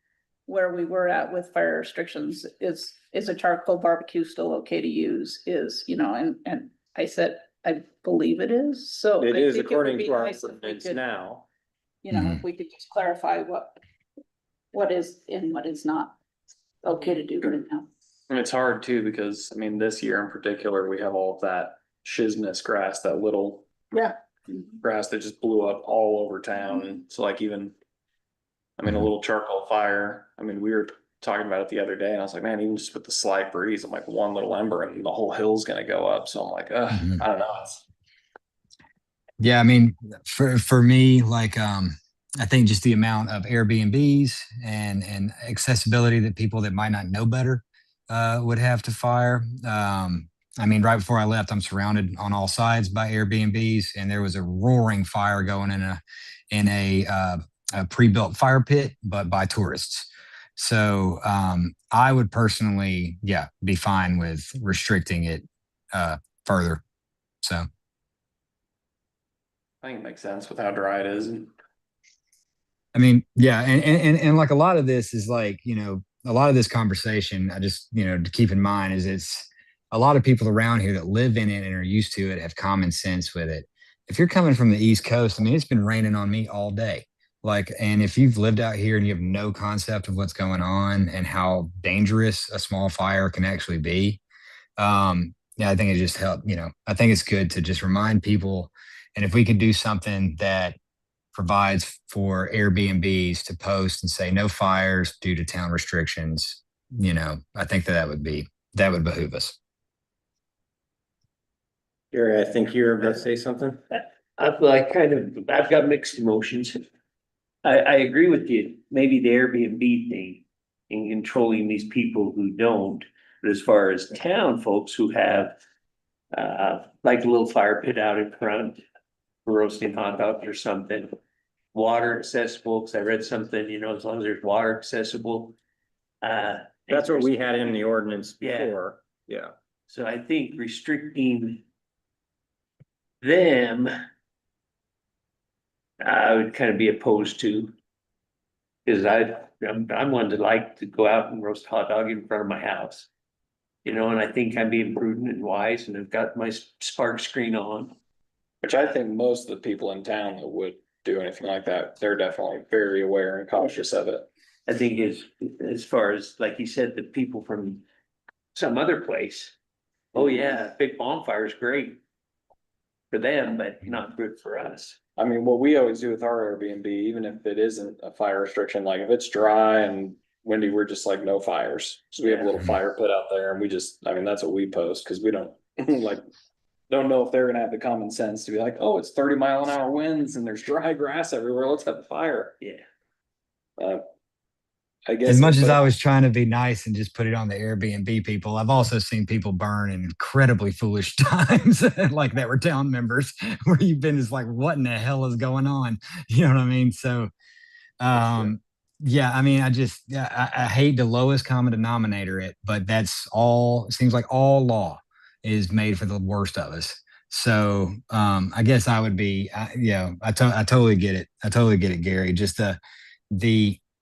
[SPEAKER 8] where we were at with fire restrictions. Is a charcoal barbecue still okay to use? And I said, I believe it is. So
[SPEAKER 1] It
[SPEAKER 8] I
[SPEAKER 1] is
[SPEAKER 8] think
[SPEAKER 1] according
[SPEAKER 8] would be
[SPEAKER 1] to our
[SPEAKER 8] nice if we
[SPEAKER 1] ordinance
[SPEAKER 8] could,
[SPEAKER 1] now.
[SPEAKER 8] if we could just clarify what is and what is not okay to do right now.
[SPEAKER 3] And it's hard too, because I mean, this year in particular, we have all of that shizness grass, that little
[SPEAKER 8] Yeah.
[SPEAKER 3] grass that just blew up all over town. And so like even, I mean, a little charcoal fire, I mean, we were talking about it the other day and I was like, man, even just with the slight breeze, I'm like one little ember and the whole hill's gonna go up. So I'm like, I don't know.
[SPEAKER 2] Yeah, I mean, for me, I think just the amount of Airbnbs and accessibility that people that might not know better would have to fire. I mean, right before I left, I'm surrounded on all sides by Airbnbs, and there was a roaring fire going in a pre-built fire pit, but by tourists. So I would personally, be fine with restricting it further. So.
[SPEAKER 3] I think it makes sense with how dry it is.
[SPEAKER 2] I mean, yeah, and like a lot of this is like, a lot of this conversation, I just, to keep in mind is it's a lot of people around here that live in it and are used to it, have common sense with it. If you're coming from the East Coast, I mean, it's been raining on me all day. And if you've lived out here and you have no concept of what's going on and how dangerous a small fire can actually be, I think it just helped, I think it's good to just remind people. And if we could do something that provides for Airbnbs to post and say no fires due to town restrictions, I think that would behoove us.
[SPEAKER 1] Gary, I think you're going to say something.
[SPEAKER 9] I've got mixed emotions. I agree with you, maybe the Airbnb thing in controlling these people who don't. But as far as town folks who have, like a little fire pit out in front, roasting hot dogs or something, water accessible, because I read something, as long as there's water accessible.
[SPEAKER 1] That's what we had in the ordinance before. Yeah.
[SPEAKER 9] So I think restricting them, I would kind of be opposed to. Because I'm one to like to go out and roast a hot dog in front of my house. And I think I'm being prudent and wise, and I've got my spark screen on.
[SPEAKER 3] Which I think most of the people in town that would do anything like that, they're definitely very aware and cautious of it.
[SPEAKER 9] I think as far as, like you said, the people from some other place, oh yeah, big bonfire is great for them, but not good for us.
[SPEAKER 3] I mean, what we always do with our Airbnb, even if it isn't a fire restriction, like if it's dry and windy, we're just like no fires. So we have a little fire pit out there and that's what we post, because we don't like don't know if they're gonna have the common sense to be like, oh, it's 30-mile-an-hour winds and there's dry grass everywhere, let's have a fire.
[SPEAKER 9] Yeah.
[SPEAKER 3] I guess.
[SPEAKER 2] As much as
[SPEAKER 3] but-
[SPEAKER 2] I was trying to be nice and just put it on the Airbnb people, I've also seen people burn in incredibly foolish times, like that were town members, where you've been just like, what in the hell is going on? You know what I mean? So, yeah, I mean, I hate the lowest common denominator it, but that's all, it seems like all law is made for the worst of us. So, I guess I would be, I totally get it. I totally get it, Gary. Just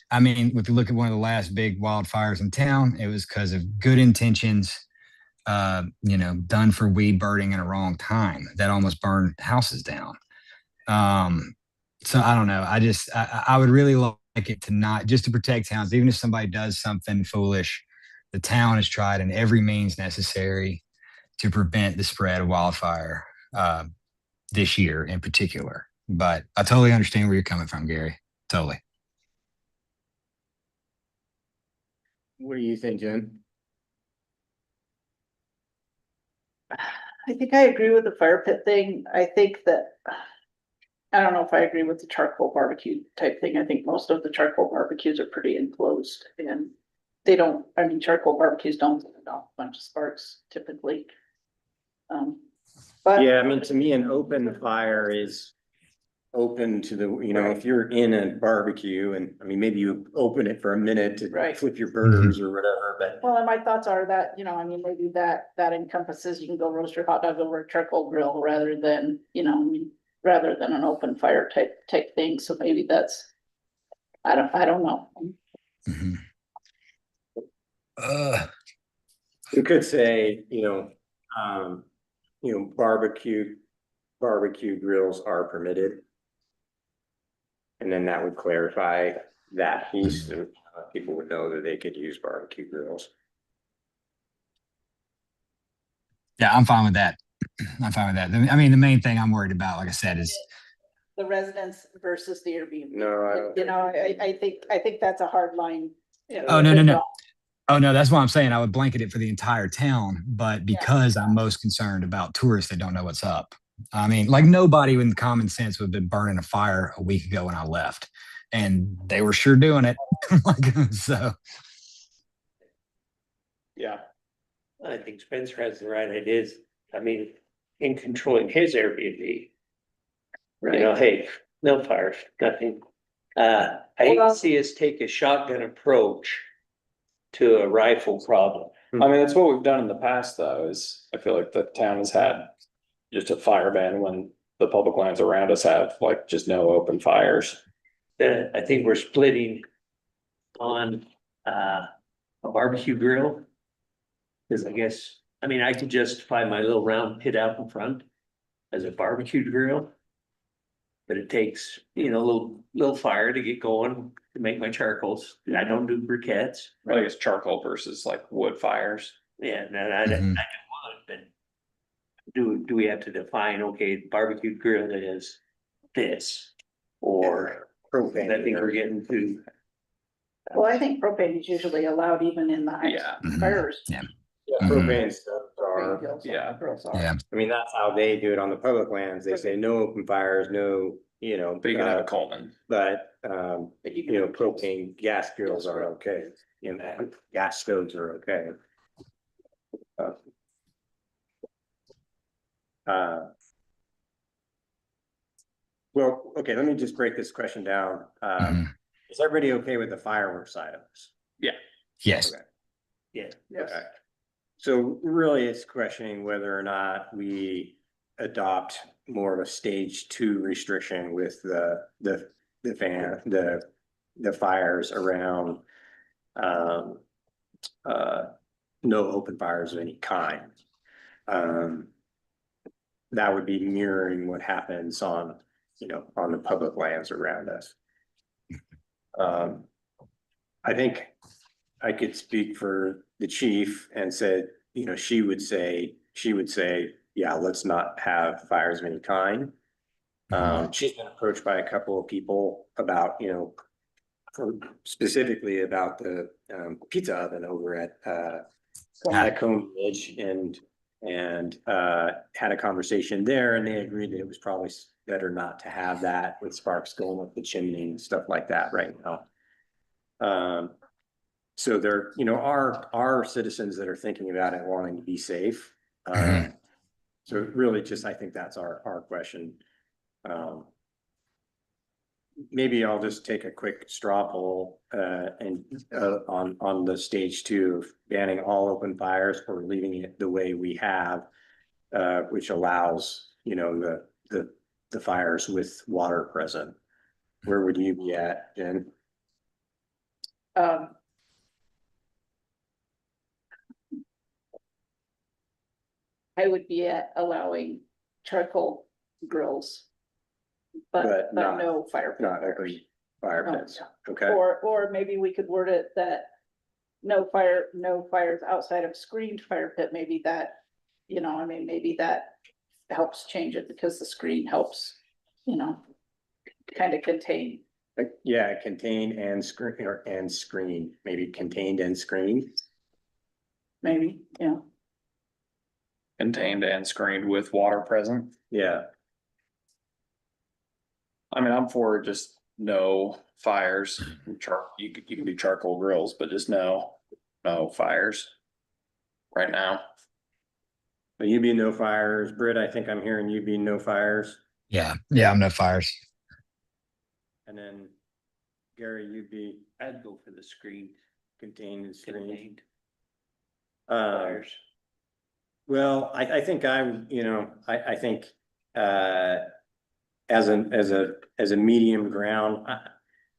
[SPEAKER 2] I mean, if you look at one of the last big wildfires in town, it was because of good intentions, done for weed birding in a wrong time that almost burned houses down. So I don't know. I would really like it to not just to protect towns, even if somebody does something foolish, the town has tried in every means necessary to prevent the spread of wildfire this year in particular. But I totally understand where you're coming from, Gary. Totally.
[SPEAKER 1] What do you think, Jen?
[SPEAKER 8] I think I agree with the fire pit thing. I think that, I don't know if I agree with the charcoal barbecue type thing. I think most of the charcoal barbecues are pretty enclosed and they don't, I mean, charcoal barbecues don't set off a bunch of sparks typically. But
[SPEAKER 1] Yeah, I mean, to me, an open fire is open to the, if you're in a barbecue and, I mean, maybe you open it for a minute to
[SPEAKER 8] Right.
[SPEAKER 1] flip your burgers or whatever, but
[SPEAKER 8] Well, and my thoughts are that, I mean, maybe that encompasses, you can go roast your hot dog over a charcoal grill rather than, rather than an open fire type thing. So maybe that's, I don't know.
[SPEAKER 2] Mm-hmm.
[SPEAKER 1] you could say, barbecue grills are permitted. And then that would clarify that piece, so people would know that they could use barbecue grills.
[SPEAKER 2] Yeah, I'm fine with that. I'm fine with that. I mean, the main thing I'm worried about, like I said, is
[SPEAKER 8] The residents versus the Airbnb.
[SPEAKER 1] No,
[SPEAKER 8] I think that's a hard line.
[SPEAKER 2] Oh, no. Oh, no, that's why I'm saying I would blanket it for the entire town, but because I'm most concerned about tourists that don't know what's up. I mean, like nobody with common sense would have been burning a fire a week ago when I left, and they were sure doing it. So.
[SPEAKER 3] Yeah,
[SPEAKER 9] I think Spencer has the right ideas. I mean, in controlling his Airbnb, hey, no fires, nothing. I hate to see us take a shotgun approach to a rifle problem.
[SPEAKER 3] I mean, that's what we've done in the past though, is I feel like the town has had just a fire ban when the public lands around us have like just no open fires.
[SPEAKER 9] I think we're splitting on a barbecue grill. Cause I mean, I could justify my little round pit out in front as a barbecue grill. But it takes, a little fire to get going to make my charcoals. I don't do briquettes.
[SPEAKER 3] I think it's charcoal versus like wood fires.
[SPEAKER 9] Yeah, and I do wood, but do we have to define, okay, barbecue grill is this? Or
[SPEAKER 1] propane.
[SPEAKER 9] I think we're getting to.
[SPEAKER 8] Well, I think propane is usually allowed even in the high fires.
[SPEAKER 2] Yeah.
[SPEAKER 1] Propane stuff are,
[SPEAKER 2] Yeah.
[SPEAKER 1] I mean, that's how they do it on the public lands. They say no open fires, no,
[SPEAKER 3] But you can have a Coleman.
[SPEAKER 1] but, propane gas grills are okay. Gas stoves are okay. Well, okay, let me just break this question down. Is everybody okay with the fireworks side of this?
[SPEAKER 2] Yes.
[SPEAKER 1] Okay.
[SPEAKER 9] Yeah.
[SPEAKER 1] Okay. So really it's questioning whether or not we adopt more of a stage 2 restriction with the fires around no open fires of any kind. That would be mirroring what happens on the public lands around us. I think I could speak for the chief and said, she would say, yeah, let's not have fires of any kind. She's been approached by a couple of people about, specifically about the pizza oven over at Cone Ridge, and and had a conversation there, and they agreed that it was probably better not to have that with sparks going up the chimney and stuff like that right now. So there, you know, are citizens that are thinking about it, wanting to be safe. So really just, I think that's our question. Maybe I'll just take a quick straw poll and on the stage 2 of banning all open fires or leaving it the way we have, which allows, you know, the fires with water present. Where would you be at, Jen?
[SPEAKER 8] I would be at allowing charcoal grills. But
[SPEAKER 1] not-
[SPEAKER 8] no fire. pit
[SPEAKER 1] Not
[SPEAKER 8] fires.
[SPEAKER 1] every fire
[SPEAKER 8] No,
[SPEAKER 1] pits,
[SPEAKER 8] no.
[SPEAKER 1] okay?
[SPEAKER 8] Or maybe we could word it that no fires outside of screened fire pit, maybe that, you know, I mean, maybe that helps change it because the screen helps, you know, kind of contain.
[SPEAKER 1] Yeah, contain and screen, maybe contained and screened.
[SPEAKER 8] Maybe, yeah.
[SPEAKER 3] Contained and screened with water present.
[SPEAKER 1] Yeah,
[SPEAKER 3] I mean, I'm for just no fires. You can do charcoal grills, but just no fires right now.
[SPEAKER 1] but you be no fires. Britt, I think I'm hearing you be no fires.
[SPEAKER 2] Yeah, I'm no fires.
[SPEAKER 1] And then Gary, you'd be
[SPEAKER 9] I'd go for the screen.
[SPEAKER 1] contained and screened.
[SPEAKER 9] Contained
[SPEAKER 1] Fires. Well, I think I'm, you know, I think, as a medium ground,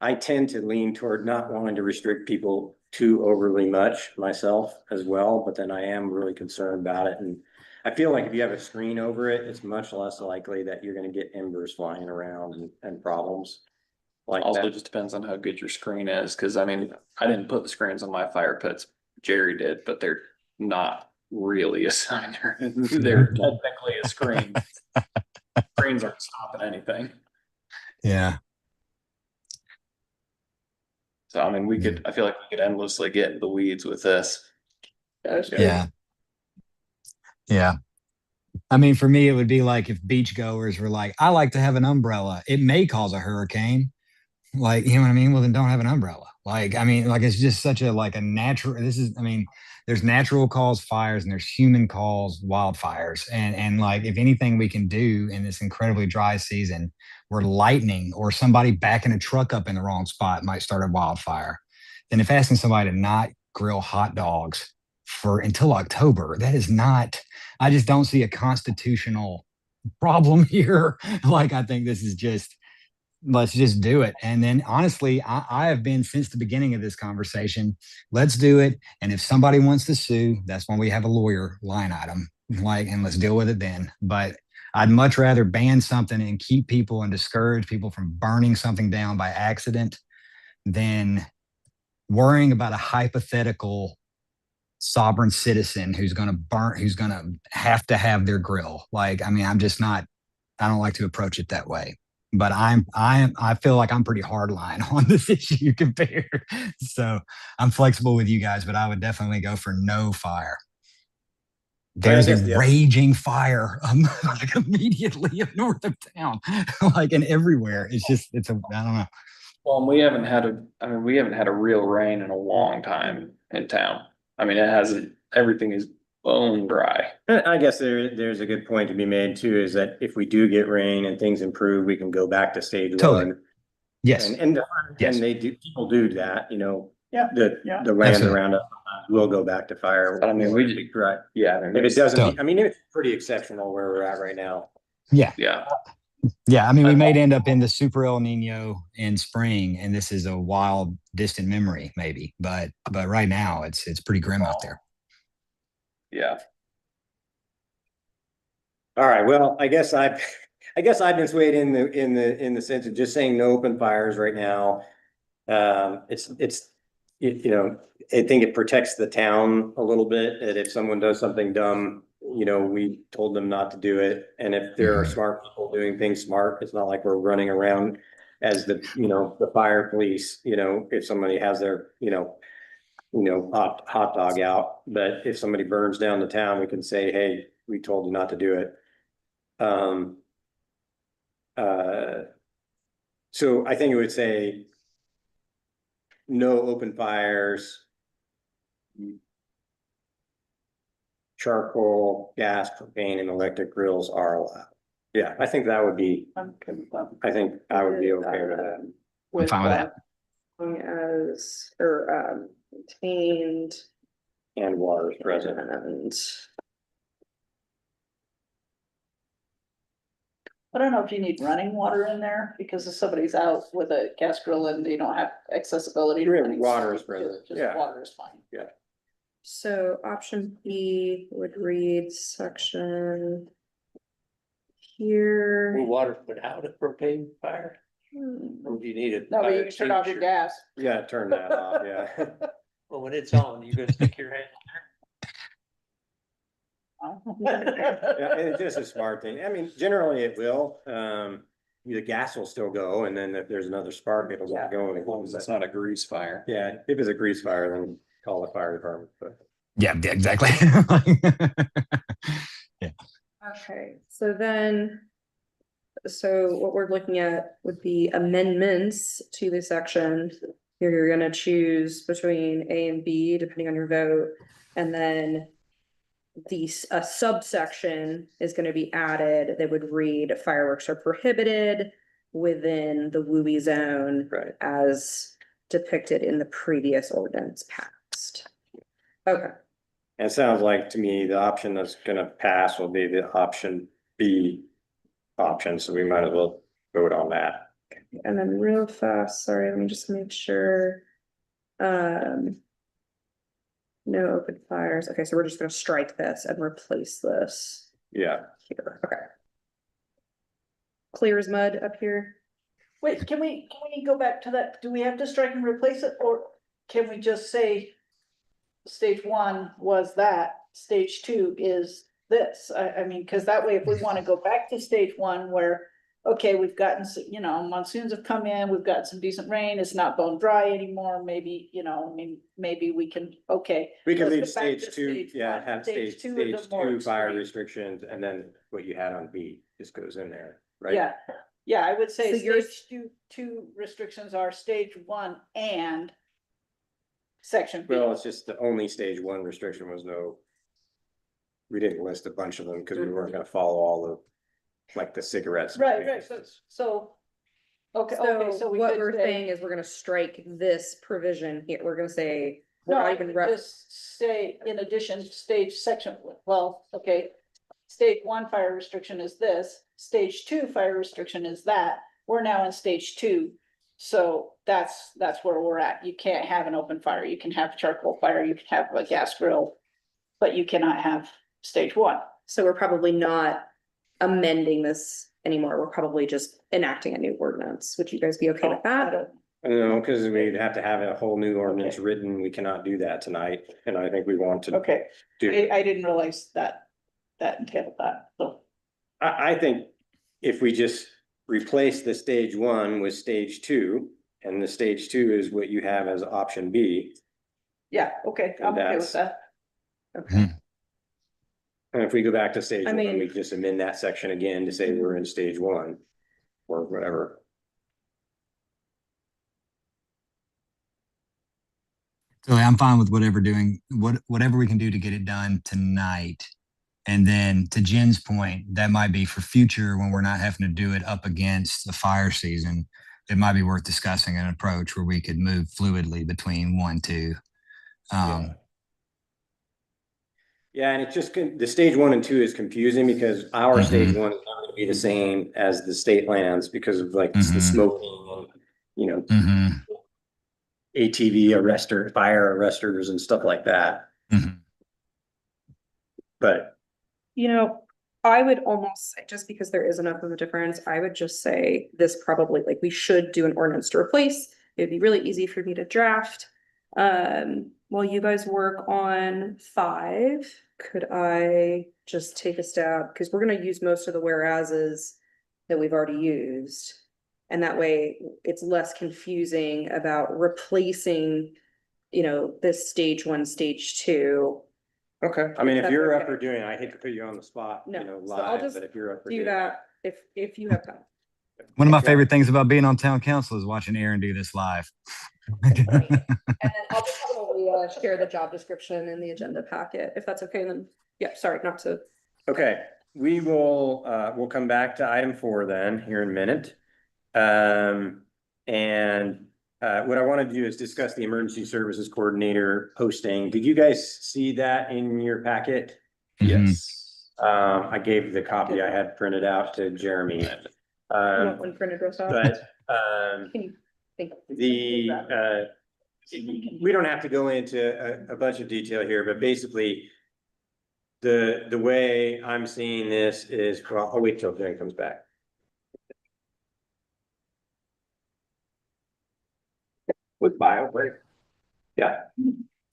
[SPEAKER 1] I tend to lean toward not wanting to restrict people too overly much myself as well, but then I am really concerned about it. And I feel like if you have a screen over it, it's much less likely that you're gonna get embers flying around and problems like
[SPEAKER 3] Also
[SPEAKER 1] that.
[SPEAKER 3] just depends on how good your screen is, cause I mean, I didn't put the screens on my fire pits. Jerry did, but they're not really a sign. They're technically a screen. Screens aren't stopping anything.
[SPEAKER 2] Yeah.
[SPEAKER 3] So I mean, I feel like we could endlessly get into the weeds with this.
[SPEAKER 2] Yeah. Yeah. I mean, for me, it would be like if beachgoers were like, I like to have an umbrella. It may cause a hurricane. Like, you know what I mean? Well, then don't have an umbrella. Like, I mean, like, it's just such a, like a natural, I mean, there's natural cause fires and there's human cause wildfires. And like, if anything we can do in this incredibly dry season where lightning or somebody backing a truck up in the wrong spot might start a wildfire, then if asking somebody to not grill hot dogs for until October, that is not, I just don't see a constitutional problem here. Like, I think this is just, let's just do it. And then honestly, I have been since the beginning of this conversation, let's do it. And if somebody wants to sue, that's when we have a lawyer line item, like, and let's deal with it then. But I'd much rather ban something and keep people and discourage people from burning something down by accident than worrying about a hypothetical sovereign citizen who's going to have to have their grill. Like, I mean, I don't like to approach it that way. But I feel like I'm pretty hardline on this issue compared. So I'm flexible with you guys, but I would definitely go for no fire. There's a raging fire like immediately up north of town, like, and everywhere. It's I don't know.
[SPEAKER 3] Well, we haven't had a real rain in a long time in town. I mean, everything is bone dry.
[SPEAKER 1] I guess there's a good point to be made too, is that if we do get rain and things improve, we can go back to stage one.
[SPEAKER 2] Yes.
[SPEAKER 1] And
[SPEAKER 2] Yes.
[SPEAKER 1] people do that, you know.
[SPEAKER 8] Yeah.
[SPEAKER 1] The land
[SPEAKER 2] Absolutely.
[SPEAKER 1] around us will go back to fire.
[SPEAKER 3] But I mean,
[SPEAKER 1] right.
[SPEAKER 3] Yeah.
[SPEAKER 1] If it doesn't, I mean, it's pretty exceptional where we're at right now.
[SPEAKER 2] Yeah.
[SPEAKER 3] Yeah.
[SPEAKER 2] Yeah. I mean, we may end up in the super El Nino in spring, and this is a wild, distant memory, maybe. But right now, it's pretty grim out there.
[SPEAKER 3] Yeah.
[SPEAKER 1] All right. Well, I guess I've been swayed in the sense of just saying no open fires right now. You know, I think it protects the town a little bit, that if someone does something dumb, you know, we told them not to do it. And if there are smart people doing things smart, it's not like we're running around as the fire police, you know, if somebody has their, you know, hot dog out, but if somebody burns down the town, we can say, hey, we told you not to do it. So I think it would say no open fires, charcoal, gas, propane, and electric grills are allowed. Yeah, I think that would be, I think I would be okay with that.
[SPEAKER 2] I'm fine with that.
[SPEAKER 5] As, or, contained
[SPEAKER 1] And water is present.
[SPEAKER 5] and.
[SPEAKER 8] I don't know if you need running water in there, because if somebody's out with a gas grill and they don't have accessibility. to
[SPEAKER 1] Yeah,
[SPEAKER 8] running
[SPEAKER 1] water
[SPEAKER 8] water,
[SPEAKER 1] is present,
[SPEAKER 8] just
[SPEAKER 1] yeah.
[SPEAKER 8] water is fine.
[SPEAKER 5] So option B would read section. Here.
[SPEAKER 9] Will water put out a propane fire?
[SPEAKER 5] Hmm.
[SPEAKER 9] Or do you need it?
[SPEAKER 8] No, but you can turn off your gas.
[SPEAKER 1] Yeah, turn that off, yeah.
[SPEAKER 9] Well, when it's on, you gonna stick your hand
[SPEAKER 1] Yeah, it's just a smart thing. I mean, generally it will. The gas will still go, and then if there's another spark, it'll
[SPEAKER 8] Yeah.
[SPEAKER 1] go.
[SPEAKER 3] As long as it's not a grease fire.
[SPEAKER 1] Yeah, if it's a grease fire, then call the fire department, but.
[SPEAKER 2] Yeah, exactly.
[SPEAKER 5] Okay, so then. So what we're looking at would be amendments to the section. You're gonna choose between A and B, depending on your vote, and then. A subsection is gonna be added that would read fireworks are prohibited within the WUI zone.
[SPEAKER 1] Right.
[SPEAKER 5] As depicted in the previous ordinance passed. Okay,
[SPEAKER 1] It sounds like to me, the option that's gonna pass will be the option B option, so we might as well vote on that.
[SPEAKER 5] and then real fast, sorry, let me just make sure. No open fires. Okay, so we're just gonna strike this and replace this
[SPEAKER 1] Yeah,
[SPEAKER 5] here. Okay. Clear as mud up here.
[SPEAKER 8] Wait, can we go back to that? Do we have to strike and replace it, or can we just say? Stage one was that, stage two is this, I mean, cause that way, if we wanna go back to stage one where. Okay, we've gotten, monsoons have come in, we've got some decent rain, it's not bone dry anymore, maybe, I mean, maybe we can, okay.
[SPEAKER 1] we can
[SPEAKER 8] let's
[SPEAKER 1] leave
[SPEAKER 8] get back
[SPEAKER 1] stage
[SPEAKER 8] to
[SPEAKER 1] two,
[SPEAKER 8] stage
[SPEAKER 1] yeah,
[SPEAKER 8] one.
[SPEAKER 1] have
[SPEAKER 8] Stage
[SPEAKER 1] stage
[SPEAKER 8] two is the more
[SPEAKER 1] two fire
[SPEAKER 8] extreme.
[SPEAKER 1] restrictions, and then what you had on B just goes in there, right?
[SPEAKER 8] Yeah, I would say
[SPEAKER 5] So yours-
[SPEAKER 8] stage two restrictions are stage one and. Section B.
[SPEAKER 1] Well, it's just the only stage one restriction was no. We didn't list a bunch of them because we weren't gonna follow all the, like the cigarettes.
[SPEAKER 8] Right, so. Okay, so we
[SPEAKER 5] what
[SPEAKER 8] could
[SPEAKER 5] we're
[SPEAKER 8] say-
[SPEAKER 5] saying is we're gonna strike this provision here. We're gonna say. we're
[SPEAKER 8] No,
[SPEAKER 5] not
[SPEAKER 8] I
[SPEAKER 5] even
[SPEAKER 8] would
[SPEAKER 5] ref-
[SPEAKER 8] just say, in addition, stage section, well, okay. Stage one fire restriction is this, stage two fire restriction is that, we're now in stage two. So that's where we're at, you can't have an open fire, you can have charcoal fire, you can have a gas grill. But you cannot have stage one.
[SPEAKER 5] So we're probably not amending this anymore. We're probably just enacting a new ordinance. Would you guys be okay with
[SPEAKER 8] I
[SPEAKER 5] that?
[SPEAKER 8] don't-
[SPEAKER 1] No, because we'd have to have a whole new ordinance written. We cannot do that tonight, and I think we want to
[SPEAKER 8] Okay,
[SPEAKER 1] do.
[SPEAKER 8] I didn't realize that entailed that, so.
[SPEAKER 1] I think if we just replace the stage one with stage two, and the stage two is what you have as option B.
[SPEAKER 8] Yeah, okay, I'm okay with
[SPEAKER 1] That's-
[SPEAKER 8] that.
[SPEAKER 5] Okay.
[SPEAKER 1] And if we go back to stage
[SPEAKER 5] I
[SPEAKER 1] one,
[SPEAKER 5] mean-
[SPEAKER 1] we just amend that section again to say we're in stage one. Or whatever.
[SPEAKER 2] So I'm fine with whatever we can do to get it done tonight. And then to Jen's point, that might be for future when we're not having to do it up against the fire season. It might be worth discussing an approach where we could move fluidly between 1, 2.
[SPEAKER 1] Yeah, and it just, the stage one and two is confusing because our
[SPEAKER 2] Mhm.
[SPEAKER 1] stage one is not gonna be the same as the state lands because of like the
[SPEAKER 2] Mhm.
[SPEAKER 1] smoking and,
[SPEAKER 2] Mhm.
[SPEAKER 1] ATV arrestor, fire arresters and stuff like that.
[SPEAKER 2] Mhm.
[SPEAKER 1] But
[SPEAKER 5] I would almost say, just because there is enough of a difference, I would just say this probably, like, we should do an ordinance to replace. It'd be really easy for me to draft. While you guys work on 5, could I just take a stab? Because we're gonna use most of the whereases that we've already used. And that way it's less confusing about replacing this stage 1, stage 2.
[SPEAKER 1] Okay, I mean, if
[SPEAKER 5] That's
[SPEAKER 1] you're up
[SPEAKER 5] okay.
[SPEAKER 1] for doing it, I hate to put you on the spot,
[SPEAKER 5] No,
[SPEAKER 1] you know,
[SPEAKER 5] so I'll
[SPEAKER 1] live,
[SPEAKER 5] just
[SPEAKER 1] but if you're up for
[SPEAKER 5] Do
[SPEAKER 1] doing it.
[SPEAKER 5] that if you have time.
[SPEAKER 2] One of my
[SPEAKER 1] Yeah.
[SPEAKER 2] favorite things about being on town council is watching Aaron do this live.
[SPEAKER 5] And then I'll just probably share the job description in the agenda packet, if that's okay, then, yeah, sorry, not to.
[SPEAKER 1] Okay, we will, we'll come back to item 4 then, here in a minute. What I want to do is discuss the emergency services coordinator posting. Did you guys see that in your packet?
[SPEAKER 3] Yes.
[SPEAKER 1] I gave the copy I had printed out to Jeremy.
[SPEAKER 5] You want one printed, Rosa?
[SPEAKER 1] But,
[SPEAKER 5] Can you think?
[SPEAKER 1] we don't have to go into a bunch of detail here, but basically the way I'm seeing this is, well, I'll wait till Jen comes back. With bio break. Yeah.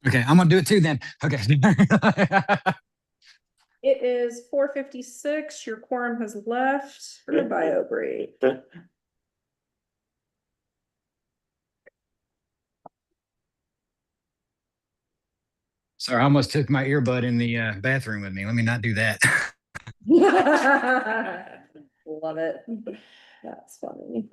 [SPEAKER 2] Okay, I'm gonna do it too then. Okay.
[SPEAKER 5] It is 4:56. Your quorum has left for the bio break.
[SPEAKER 2] Sorry, I almost took my earbud in the bathroom with me. Let me not do that.
[SPEAKER 5] Love it. That's funny.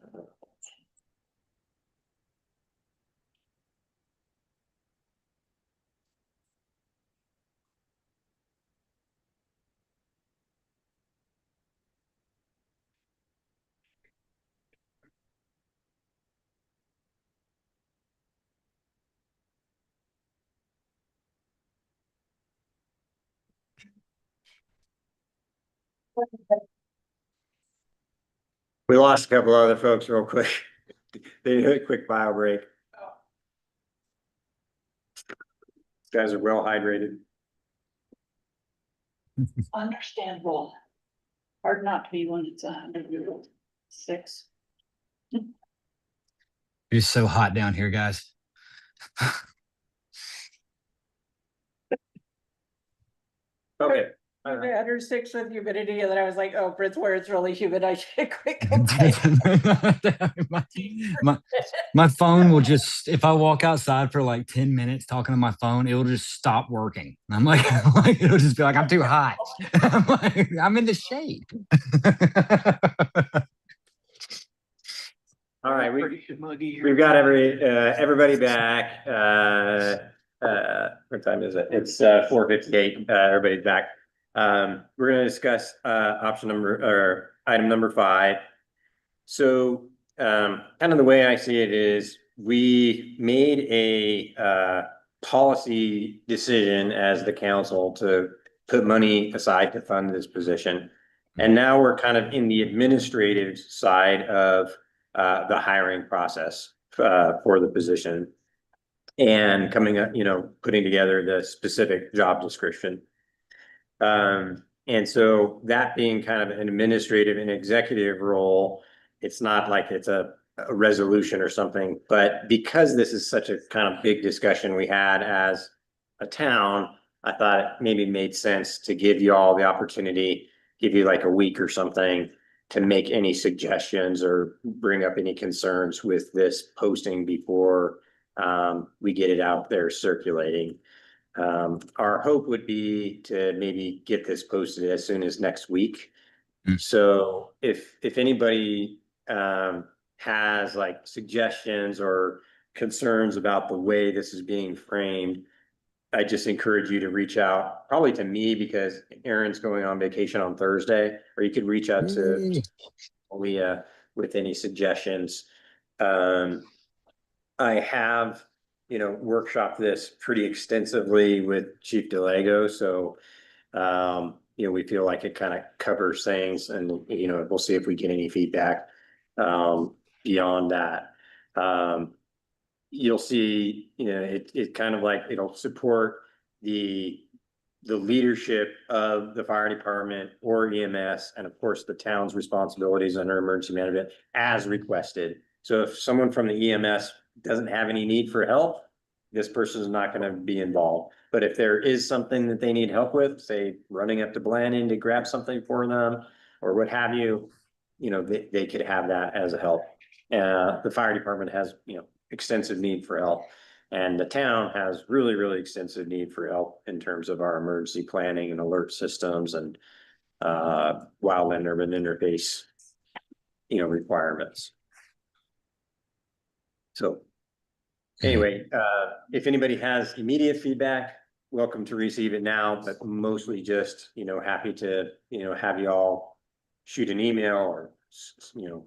[SPEAKER 1] We lost a couple other folks real quick. They did a quick bio break. These guys are well hydrated.
[SPEAKER 8] Understandable. Hard not to be when it's 106.
[SPEAKER 2] It's so hot down here, guys.
[SPEAKER 1] Okay.
[SPEAKER 8] I'm 106 with humidity, and then I was like, oh, Prince, where it's really humid, I should quit.
[SPEAKER 2] my phone will just, if I walk outside for like 10 minutes talking to my phone, it will just stop working. I'm like, it'll just be like, I'm too hot. I'm like, I'm in the shade.
[SPEAKER 1] All right, we've got everybody back. What time is it? It's 4:58. Everybody's back. We're gonna discuss item number 5. So kind of the way I see it is we made a policy decision as the council to put money aside to fund this position. And now we're kind of in the administrative side of the hiring process for the position and coming up, putting together the specific job description. And so that being kind of an administrative and executive role, it's not like it's a resolution or something, but because this is such a kind of big discussion we had as a town, I thought it maybe made sense to give you all the opportunity, give you like a week or something to make any suggestions or bring up any concerns with this posting before we get it out there circulating. Our hope would be to maybe get this posted as soon as next week. So if anybody has like suggestions or concerns about the way this is being framed, I just encourage you to reach out, probably to me because Aaron's going on vacation on Thursday, or you could reach out to Leah with any suggestions. I have workshop this pretty extensively with Chief DeLego. So, we feel like it kind of covers things and, we'll see if we get any feedback, beyond that. You'll see, it kind of like, it'll support the leadership of the fire department or EMS, and of course, the town's responsibilities under emergency management as requested. So if someone from the EMS doesn't have any need for help, this person is not going to be involved. But if there is something that they need help with, say running up to Blandon to grab something for them or what have you, they could have that as a help. The fire department has, extensive need for help. And the town has really, really extensive need for help in terms of our emergency planning and alert systems and wildland urban interface, requirements. So anyway, if anybody has immediate feedback, welcome to receive it now, but mostly just, happy to, have you all shoot an email or,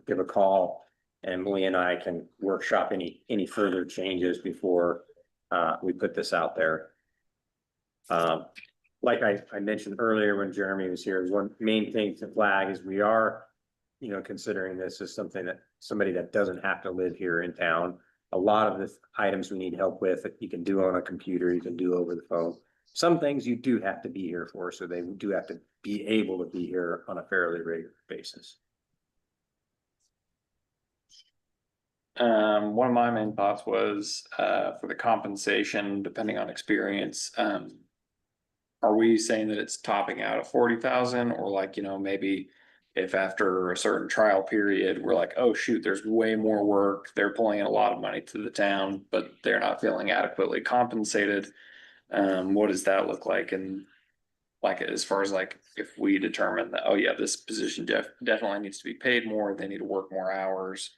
[SPEAKER 1] give a call. And Emily and I can workshop any further changes before we put this out there. Like I mentioned earlier when Jeremy was here, one main thing to flag is we are, considering this as somebody that doesn't have to live here in town. A lot of the items we need help with that you can do on a computer, you can do over the phone. Some things you do have to be here for, so they do have to be able to be here on a fairly regular basis.
[SPEAKER 3] One of my main thoughts was, for the compensation, depending on experience, are we saying that it's topping out at 40,000, or like, maybe if after a certain trial period, we're like, oh shoot, there's way more work, they're pulling in a lot of money to the town, but they're not feeling adequately compensated. What does that look like? And like, as far as like, if we determine that, oh yeah, this position definitely needs to be paid more, they need to work more hours.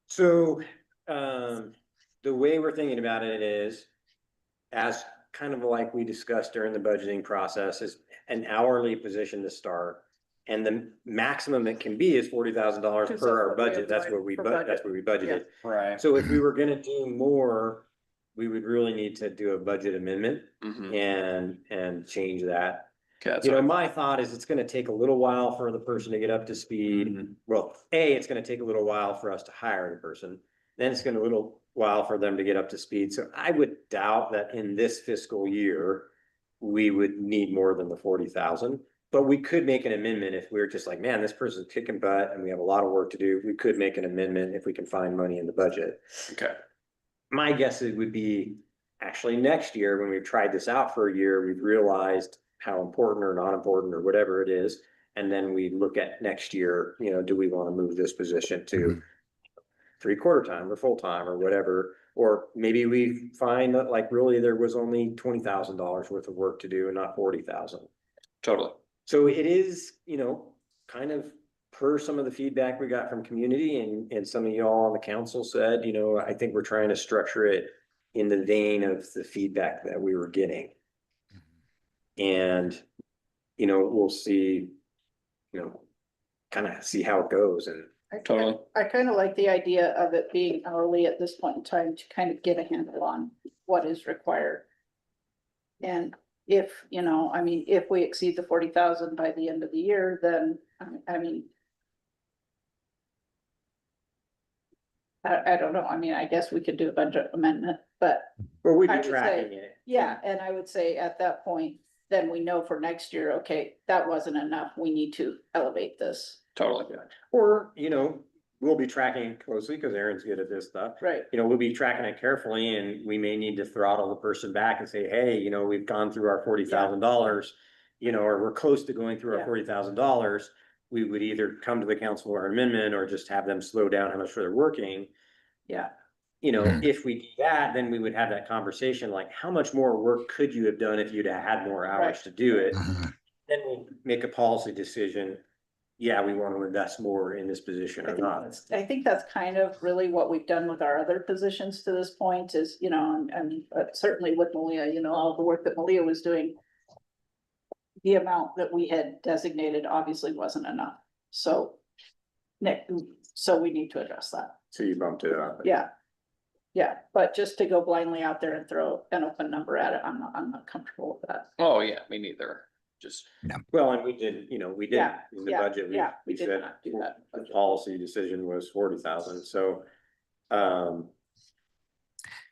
[SPEAKER 1] So, the way we're thinking about it is, as kind of like we discussed during the budgeting process, is an hourly position to start. And the maximum it can be is $40,000 per our budget. That's what we budgeted.
[SPEAKER 3] Right.
[SPEAKER 1] So if we were gonna do more, we would really need to do a budget amendment and change that.
[SPEAKER 3] Okay,
[SPEAKER 1] my thought is it's gonna take a little while for the person to get up to speed. Well, it's gonna take a little while for us to hire the person. Then it's gonna a little while for them to get up to speed. So I would doubt that in this fiscal year, we would need more than the 40,000. But we could make an amendment if we were just like, man, this person's kicking butt and we have a lot of work to do. We could make an amendment if we can find money in the budget.
[SPEAKER 3] Okay.
[SPEAKER 1] My guess it would be actually next year when we've tried this out for a year, we've realized how important or not important or whatever it is. And then we look at next year, do we want to move this position to 3/4 time or full time or whatever? Or maybe we find that like really there was only $20,000 worth of work to do and not 40,000.
[SPEAKER 3] Totally.
[SPEAKER 1] So it is, kind of per some of the feedback we got from community and some of y'all on the council said, I think we're trying to structure it in the vein of the feedback that we were getting. And, we'll see, kind of see how it goes. And
[SPEAKER 3] Totally.
[SPEAKER 8] I kind of like the idea of it being hourly at this point in time to kind of get a handle on what is required. And if, if we exceed the 40,000 by the end of the year, then, I don't know. I guess we could do a budget amendment, but.
[SPEAKER 1] Or we'd
[SPEAKER 8] I
[SPEAKER 1] be
[SPEAKER 8] would
[SPEAKER 1] tracking
[SPEAKER 8] say,
[SPEAKER 1] it.
[SPEAKER 8] Yeah, and I would say at that point, then we know for next year, okay, that wasn't enough. We need to elevate this.
[SPEAKER 3] Totally.
[SPEAKER 1] Or, we'll be tracking it closely because Aaron's good at this stuff.
[SPEAKER 8] Right.
[SPEAKER 1] We'll be tracking it carefully and we may need to throttle the person back and say, hey, we've gone through our $40,000, or we're close to going through our $40,000. We would either come to the council or amendment or just have them slow down how much they're working.
[SPEAKER 8] Yeah.
[SPEAKER 1] If we do that, then we would have that conversation, like how much more work could you have done if you'd have had more hours to do it? Then we'll make a policy decision. Yeah, we want to invest more in this position or not.
[SPEAKER 8] I think that's kind of really what we've done with our other positions to this point is, and certainly with Malia, all the work that Malia was doing. The amount that we had designated obviously wasn't enough. So we need to address that.
[SPEAKER 1] So you bumped it up.
[SPEAKER 8] Yeah. Yeah, but just to go blindly out there and throw an open number at it, I'm not comfortable with that.
[SPEAKER 3] Oh, yeah, me neither. Just.
[SPEAKER 1] Well, and we did, in the budget,
[SPEAKER 8] we
[SPEAKER 1] we
[SPEAKER 8] did
[SPEAKER 1] said
[SPEAKER 8] not do that.
[SPEAKER 1] the policy decision was 40,000. So,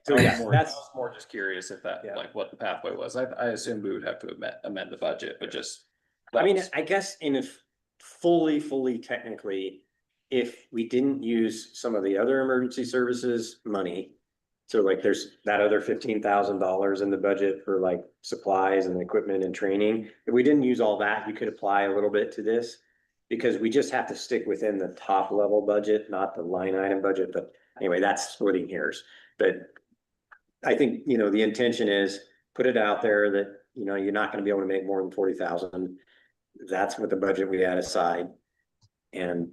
[SPEAKER 3] That's more just curious if that,
[SPEAKER 1] Yeah.
[SPEAKER 3] like what the pathway was. I assumed we would have to amend the budget, but just.
[SPEAKER 1] I guess fully technically, if we didn't use some of the other emergency services money, so like there's that other $15,000 in the budget for like supplies and equipment and training. If we didn't use all that, you could apply a little bit to this because we just have to stick within the top level budget, not the line item budget. But anyway, that's splitting hairs. But I think, you know, the intention is put it out there that, you know, you're not gonna be able to make more than 40,000. That's what the budget we had aside. And,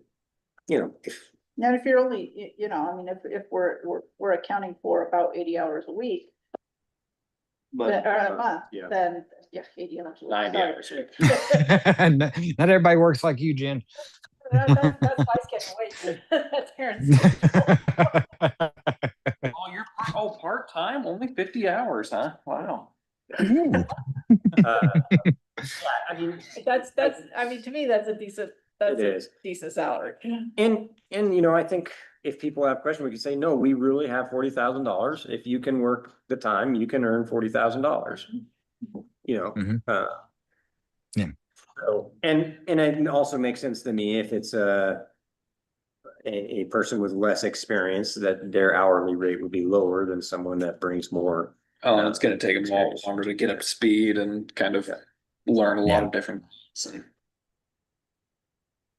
[SPEAKER 1] you know, if,
[SPEAKER 8] Now, if you're only, you know, I mean, if we're accounting for about 80 hours a week,
[SPEAKER 9] But
[SPEAKER 8] or a month,
[SPEAKER 1] yeah.
[SPEAKER 8] then, yeah, 80 hours. a week,
[SPEAKER 3] 90
[SPEAKER 8] sorry.
[SPEAKER 3] hours a week.
[SPEAKER 2] Not everybody works like you, Jen.
[SPEAKER 8] That's why it's getting late. That's Aaron's.
[SPEAKER 3] Oh, you're part-time, only 50 hours, huh? Wow.
[SPEAKER 2] Ooh.
[SPEAKER 1] I mean,
[SPEAKER 8] That's, I mean, to me, that's a decent,
[SPEAKER 1] it is.
[SPEAKER 8] decent salary.
[SPEAKER 1] And, you know, I think if people have questions, we could say, no, we really have $40,000. If you can work the time, you can earn $40,000. You know,
[SPEAKER 2] Mhm. Yeah.
[SPEAKER 1] So, and it also makes sense to me if it's a person with less experience, that their hourly rate would be lower than someone that brings more.
[SPEAKER 3] Oh, and it's gonna take them a lot
[SPEAKER 1] Experience.
[SPEAKER 3] longer to get up to speed and kind of
[SPEAKER 1] Yeah.
[SPEAKER 3] learn a lot
[SPEAKER 2] Yeah.
[SPEAKER 3] of different things. And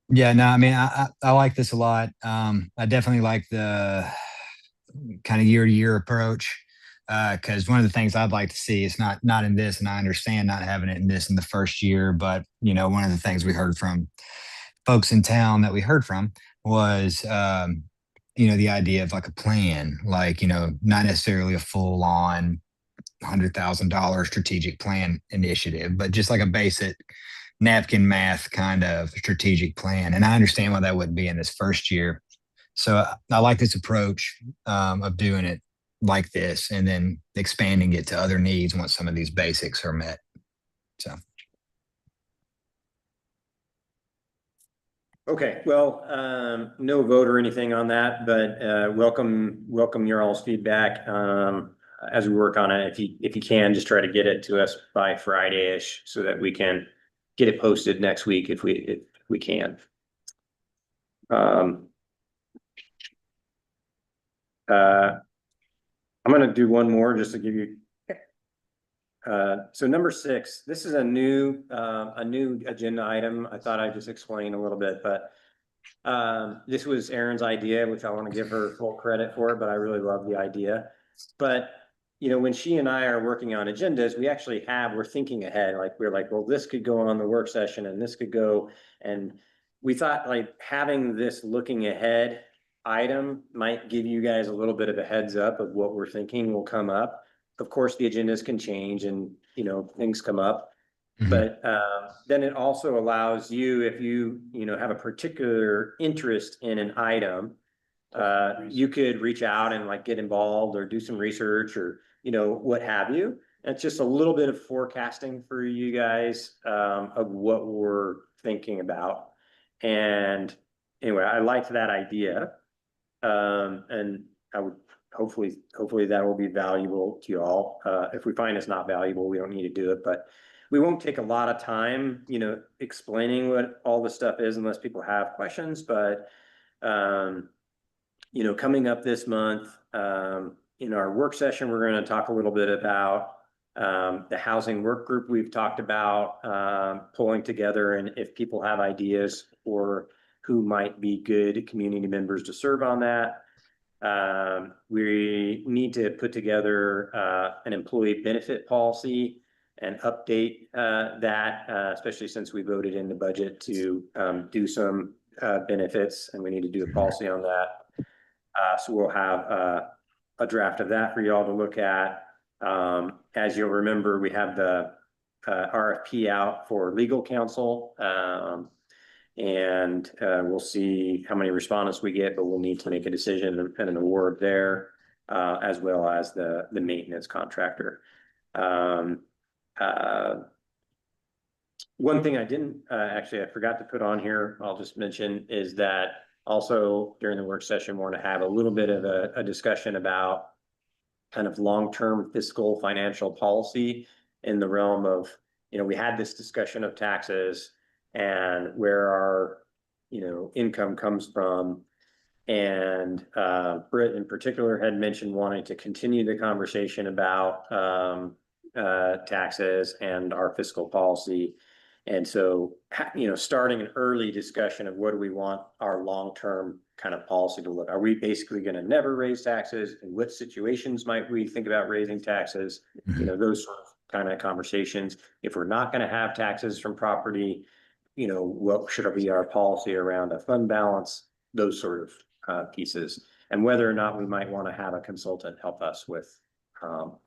[SPEAKER 2] Yeah, no, I mean, I like this a lot. I definitely like the kind of year to year approach. Because one of the things I'd like to see is not in this, and I understand not having it in this in the first year, but you know, one of the things we heard from folks in town that we heard from was you know, the idea of like a plan, like, you know, not necessarily a full on $100,000 strategic plan initiative, but just like a basic napkin math kind of strategic plan. And I understand why that wouldn't be in this first year. So I like this approach of doing it like this and then expanding it to other needs once some of these basics are met. So.
[SPEAKER 1] Okay, well, no vote or anything on that, but welcome your all's feedback as we work on it. If you can, just try to get it to us by Friday-ish so that we can get it posted next week if we can. I'm gonna do one more just to give you. So number 6, this is a new agenda item. I thought I'd just explain a little bit, but this was Erin's idea, which I want to give her full credit for, but I really love the idea. But, you know, when she and I are working on agendas, we're thinking ahead, like, we're like, well, this could go on the work session and this could go. And we thought like having this looking ahead item might give you guys a little bit of a heads up of what we're thinking will come up. Of course, the agendas can change and, you know, things come up. But then it also allows you, if you know, have a particular interest in an item, you could reach out and like get involved or do some research or, you know, what have you. And it's just a little bit of forecasting for you guys of what we're thinking about. And anyway, I liked that idea. And I would hopefully that will be valuable to you all. If we find it's not valuable, we don't need to do it, but we won't take a lot of time, you know, explaining what all the stuff is unless people have questions. But, you know, coming up this month, in our work session, we're going to talk a little bit about the housing work group we've talked about pulling together, and if people have ideas or who might be good community members to serve on that. We need to put together an employee benefit policy and update that, especially since we voted in the budget to do some benefits, and we need to do a policy on that. So we'll have a draft of that for y'all to look at. As you'll remember, we have the RFP out for legal counsel. And we'll see how many respondents we get, but we'll need to make a decision and an award there, as well as the maintenance contractor. One thing I didn't actually, I forgot to put on here, I'll just mention, is that also during the work session, we're going to have a little bit of a discussion about kind of long-term fiscal financial policy in the realm of, you know, we had this discussion of taxes and where our, you know, income comes from. And Britt in particular had mentioned wanting to continue the conversation about taxes and our fiscal policy. And so, you know, starting an early discussion of what do we want our long-term kind of policy to look. Are we basically gonna never raise taxes? In what situations might we think about raising taxes? You know, those sort of kind of conversations. If we're not gonna have taxes from property, you know, what should be our policy around a fund balance? Those sort of pieces. And whether or not we might want to have a consultant help us with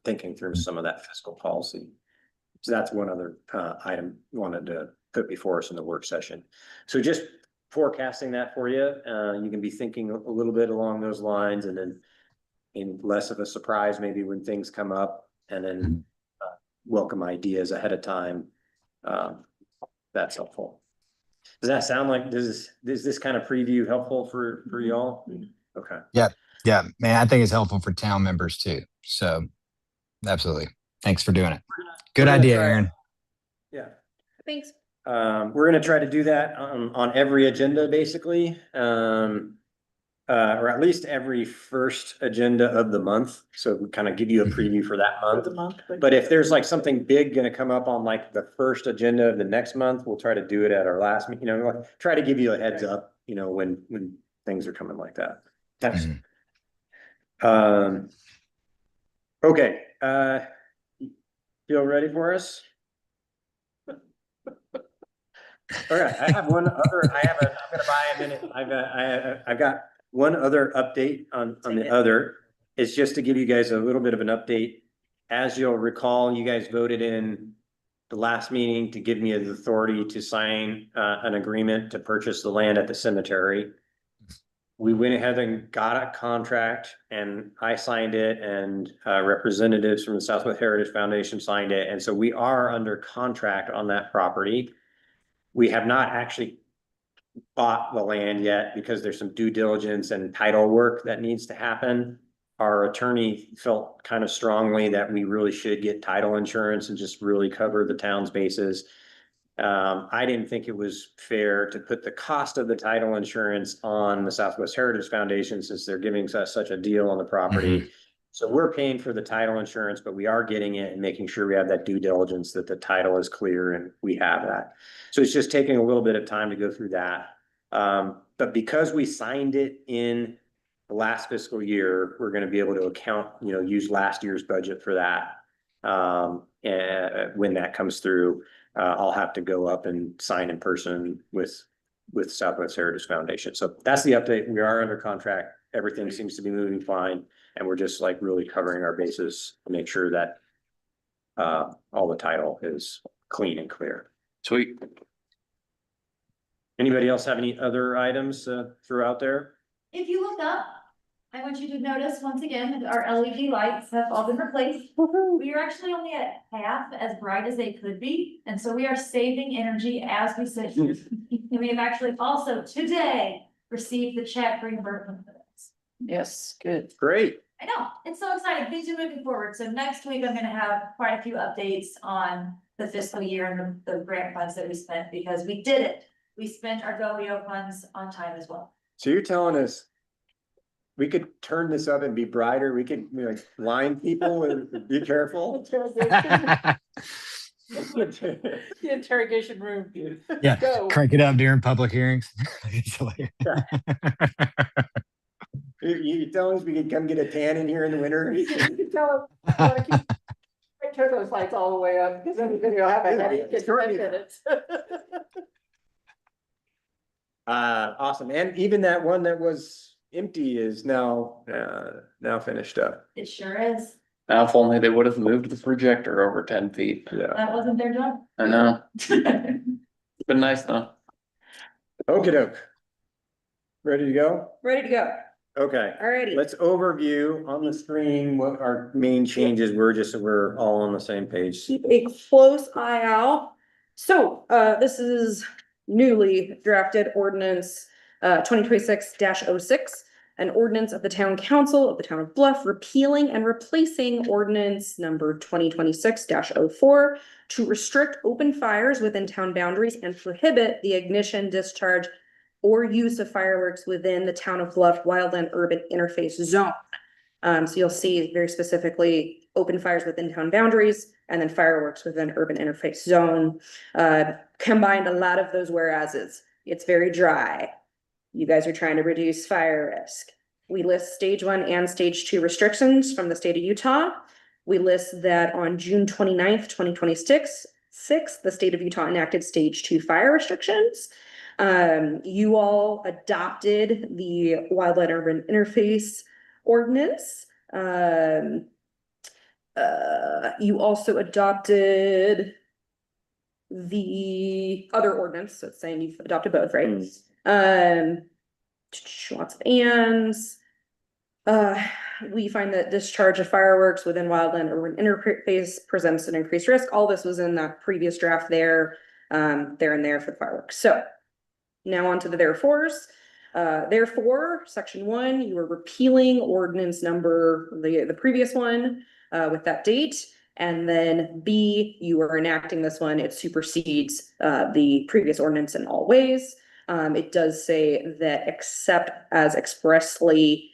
[SPEAKER 1] thinking through some of that fiscal policy. So that's one other item wanted to put before us in the work session. So just forecasting that for you, you can be thinking a little bit along those lines, and then in less of a surprise maybe when things come up, and then welcome ideas ahead of time. That's helpful. Does that sound like, is this kind of preview helpful for y'all? Okay.
[SPEAKER 2] Yeah, man, I think it's helpful for town members too. So absolutely. Thanks for doing it. Good idea, Aaron.
[SPEAKER 1] Yeah.
[SPEAKER 5] Thanks.
[SPEAKER 1] We're gonna try to do that on every agenda, basically. Or at least every first agenda of the month. So we kind of give you a preview for that month. But if there's like something big gonna come up on like the first agenda of the next month, we'll try to do it at our last meeting, you know, try to give you a heads up, you know, when things are coming like that. Thanks. Okay, feel ready for us? All right, I have one other, I'm gonna buy a minute. I've got one other update on the other. It's just to give you guys a little bit of an update. As you'll recall, you guys voted in the last meeting to give me the authority to sign an agreement to purchase the land at the cemetery. We went ahead and got a contract, and I signed it, and representatives from the Southwest Heritage Foundation signed it. And so we are under contract on that property. We have not actually bought the land yet because there's some due diligence and title work that needs to happen. Our attorney felt kind of strongly that we really should get title insurance and just really cover the town's bases. I didn't think it was fair to put the cost of the title insurance on the Southwest Heritage Foundation since they're giving us such a deal on the property. So we're paying for the title insurance, but we are getting it and making sure we have that due diligence that the title is clear and we have that. So it's just taking a little bit of time to go through that. But because we signed it in the last fiscal year, we're going to be able to account, you know, use last year's budget for that. And when that comes through, I'll have to go up and sign in person with Southwest Heritage Foundation. So that's the update. We are under contract. Everything seems to be moving fine. And we're just like really covering our bases to make sure that all the title is clean and clear.
[SPEAKER 3] Sweet.
[SPEAKER 1] Anybody else have any other items throughout there?
[SPEAKER 4] If you look up, I want you to notice once again, that our LED lights have all been replaced. We are actually only at half as bright as they could be, and so we are saving energy as we sit here. And we have actually also today received the check reimbursement for this.
[SPEAKER 8] Yes, good.
[SPEAKER 1] Great.
[SPEAKER 4] I know, it's so exciting, things are moving forward, so next week I'm gonna have quite a few updates on the fiscal year and the grant funds that we spent, because we did it. We spent our GoEO funds on time as well.
[SPEAKER 1] So you're telling us we could turn this up and be brighter? We could, you know, like line people and be careful?
[SPEAKER 8] The interrogation room.
[SPEAKER 2] Yeah,
[SPEAKER 8] Go.
[SPEAKER 2] crank it up during public hearings.
[SPEAKER 1] You telling us we could come get a tan in here in the winter?
[SPEAKER 8] You can tell them, turn those lights all the way up, because everybody will have a headache in 10 minutes.
[SPEAKER 1] Awesome. And even that one that was empty is now finished up.
[SPEAKER 4] It sure is.
[SPEAKER 3] Now, if only they would have moved the projector over 10 feet.
[SPEAKER 1] Yeah.
[SPEAKER 4] That wasn't their job.
[SPEAKER 3] I know. It's been nice though.
[SPEAKER 1] Okey doke. Ready to go?
[SPEAKER 5] Ready to go.
[SPEAKER 1] Okay.
[SPEAKER 5] Alrighty.
[SPEAKER 1] Let's overview on the screen what our main changes were, just so we're all on the same page.
[SPEAKER 5] Keep a close eye out. So, this is newly drafted ordinance, 2026-06, an ordinance of the town council of the town of Bluff repealing and replacing ordinance number 2026-04 to restrict open fires within town boundaries and prohibit the ignition, discharge, or use of fireworks within the town of Bluff wildland urban interface zone. So you'll see very specifically open fires within town boundaries and then fireworks within urban interface zone. Combined a lot of those whereases. It's very dry. You guys are trying to reduce fire risk. We list stage 1 and stage 2 restrictions from the state of Utah. We list that on June 29th, 2026, the state of Utah enacted stage 2 fire restrictions. You all adopted the wildland urban interface ordinance. You also adopted the other ordinance, so it's saying you've adopted both, right? Lots of ands. We find that discharge of fireworks within wildland urban interface presents an increased risk. All this was in that previous draft there and there for the fireworks. So now on to the therefores. Therefore, section 1, you are repealing ordinance number, the previous one with that date. And then B, you are enacting this one. It supersedes the previous ordinance in all ways. It does say that except as expressly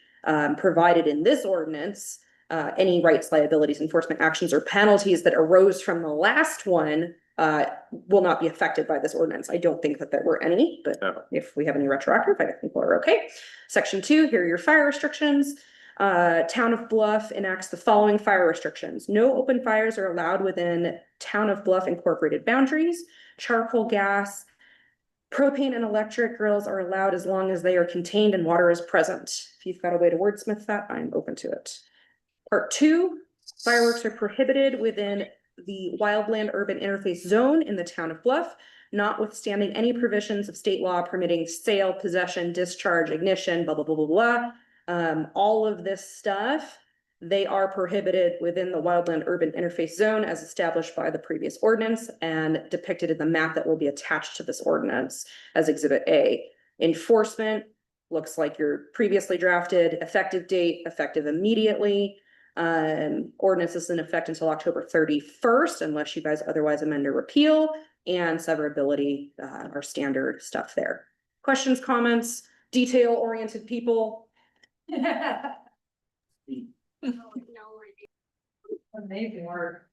[SPEAKER 5] provided in this ordinance, any rights, liabilities, enforcement actions, or penalties that arose from the last one will not be affected by this ordinance. I don't think that there were any, but if we have any retroactive, I think we're okay. Section 2, here are your fire restrictions. Town of Bluff enacts the following fire restrictions. No open fires are allowed within Town of Bluff incorporated boundaries. Charcoal, gas, propane, and electric grills are allowed as long as they are contained and water is present. If you've got a way to wordsmith that, I'm open to it. Part 2, fireworks are prohibited within the wildland urban interface zone in the Town of Bluff, notwithstanding any provisions of state law permitting sale, possession, discharge, ignition, blah, blah, blah, blah, blah. All of this stuff, they are prohibited within the wildland urban interface zone as established by the previous ordinance and depicted in the map that will be attached to this ordinance as Exhibit A. Enforcement looks like your previously drafted. Effective date, effective immediately. Ordinance is in effect until October 31st, unless you guys otherwise amend or repeal, and severability are standard stuff there. Questions, comments, detail-oriented people?
[SPEAKER 4] Amazing work.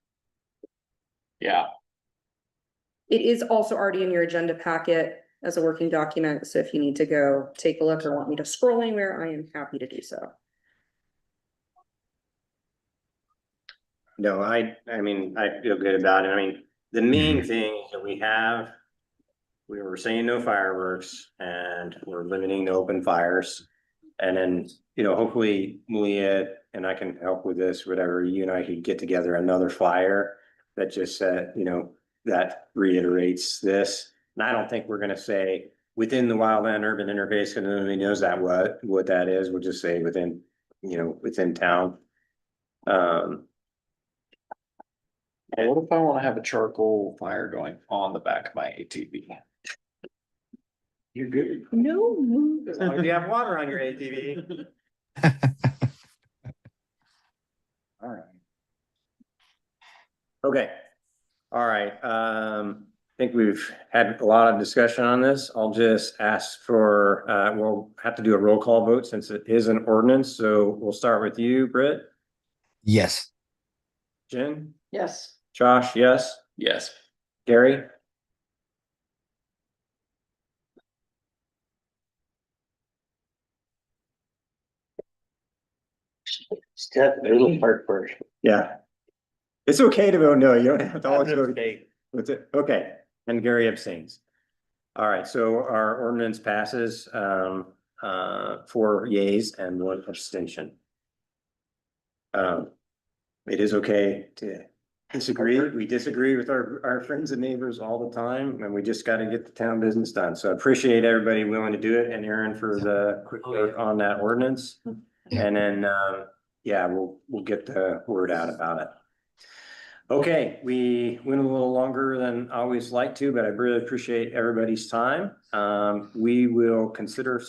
[SPEAKER 3] Yeah,
[SPEAKER 5] It is also already in your agenda packet as a working document, so if you need to go take a look or want me to scroll anywhere, I am happy to do so.
[SPEAKER 1] No, I mean, I feel good about it. I mean, the main thing that we were saying no fireworks and we're limiting the open fires. And then, hopefully Malia and I can help with this, whatever, you and I could get together another flyer that just said, that reiterates this. And I don't think we're gonna say within the wildland urban interface, because nobody knows that what that is. We'll just say within, within town.
[SPEAKER 3] Hey, what if I wanna have a charcoal fire going on the back of my ATV?
[SPEAKER 1] You're good.
[SPEAKER 5] No.
[SPEAKER 1] As long as you have water on your ATV. All right. Okay. All right. I think we've had a lot of discussion on this. I'll just ask for, we'll have to do a roll call vote since it is an ordinance. So we'll start with you, Britt.
[SPEAKER 2] Yes.
[SPEAKER 1] Jen,
[SPEAKER 8] Yes.
[SPEAKER 1] Josh, yes.
[SPEAKER 3] Yes.
[SPEAKER 1] Gary,
[SPEAKER 9] Step, a little heartburn.
[SPEAKER 1] yeah. It's okay to vote no. You don't have to always vote.
[SPEAKER 9] Okay.
[SPEAKER 1] That's it. Okay. And Gary abstains. All right. So our ordinance passes, 4 yeas and 1 abstention. It is okay to disagree. We disagree with our friends and neighbors all the time, and we just got to get the town business done. So I appreciate everybody willing to do it, and Aaron for the quick vote on that ordinance. And then, yeah, we'll get the word out about it. Okay, we went a little longer than I always like to, but I really appreciate everybody's time. We will consider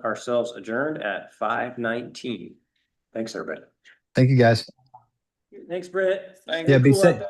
[SPEAKER 1] ourselves adjourned at 5:19. Thanks, everybody.
[SPEAKER 2] Thank you, guys.
[SPEAKER 1] Thanks, Britt.
[SPEAKER 2] Yeah, be safe.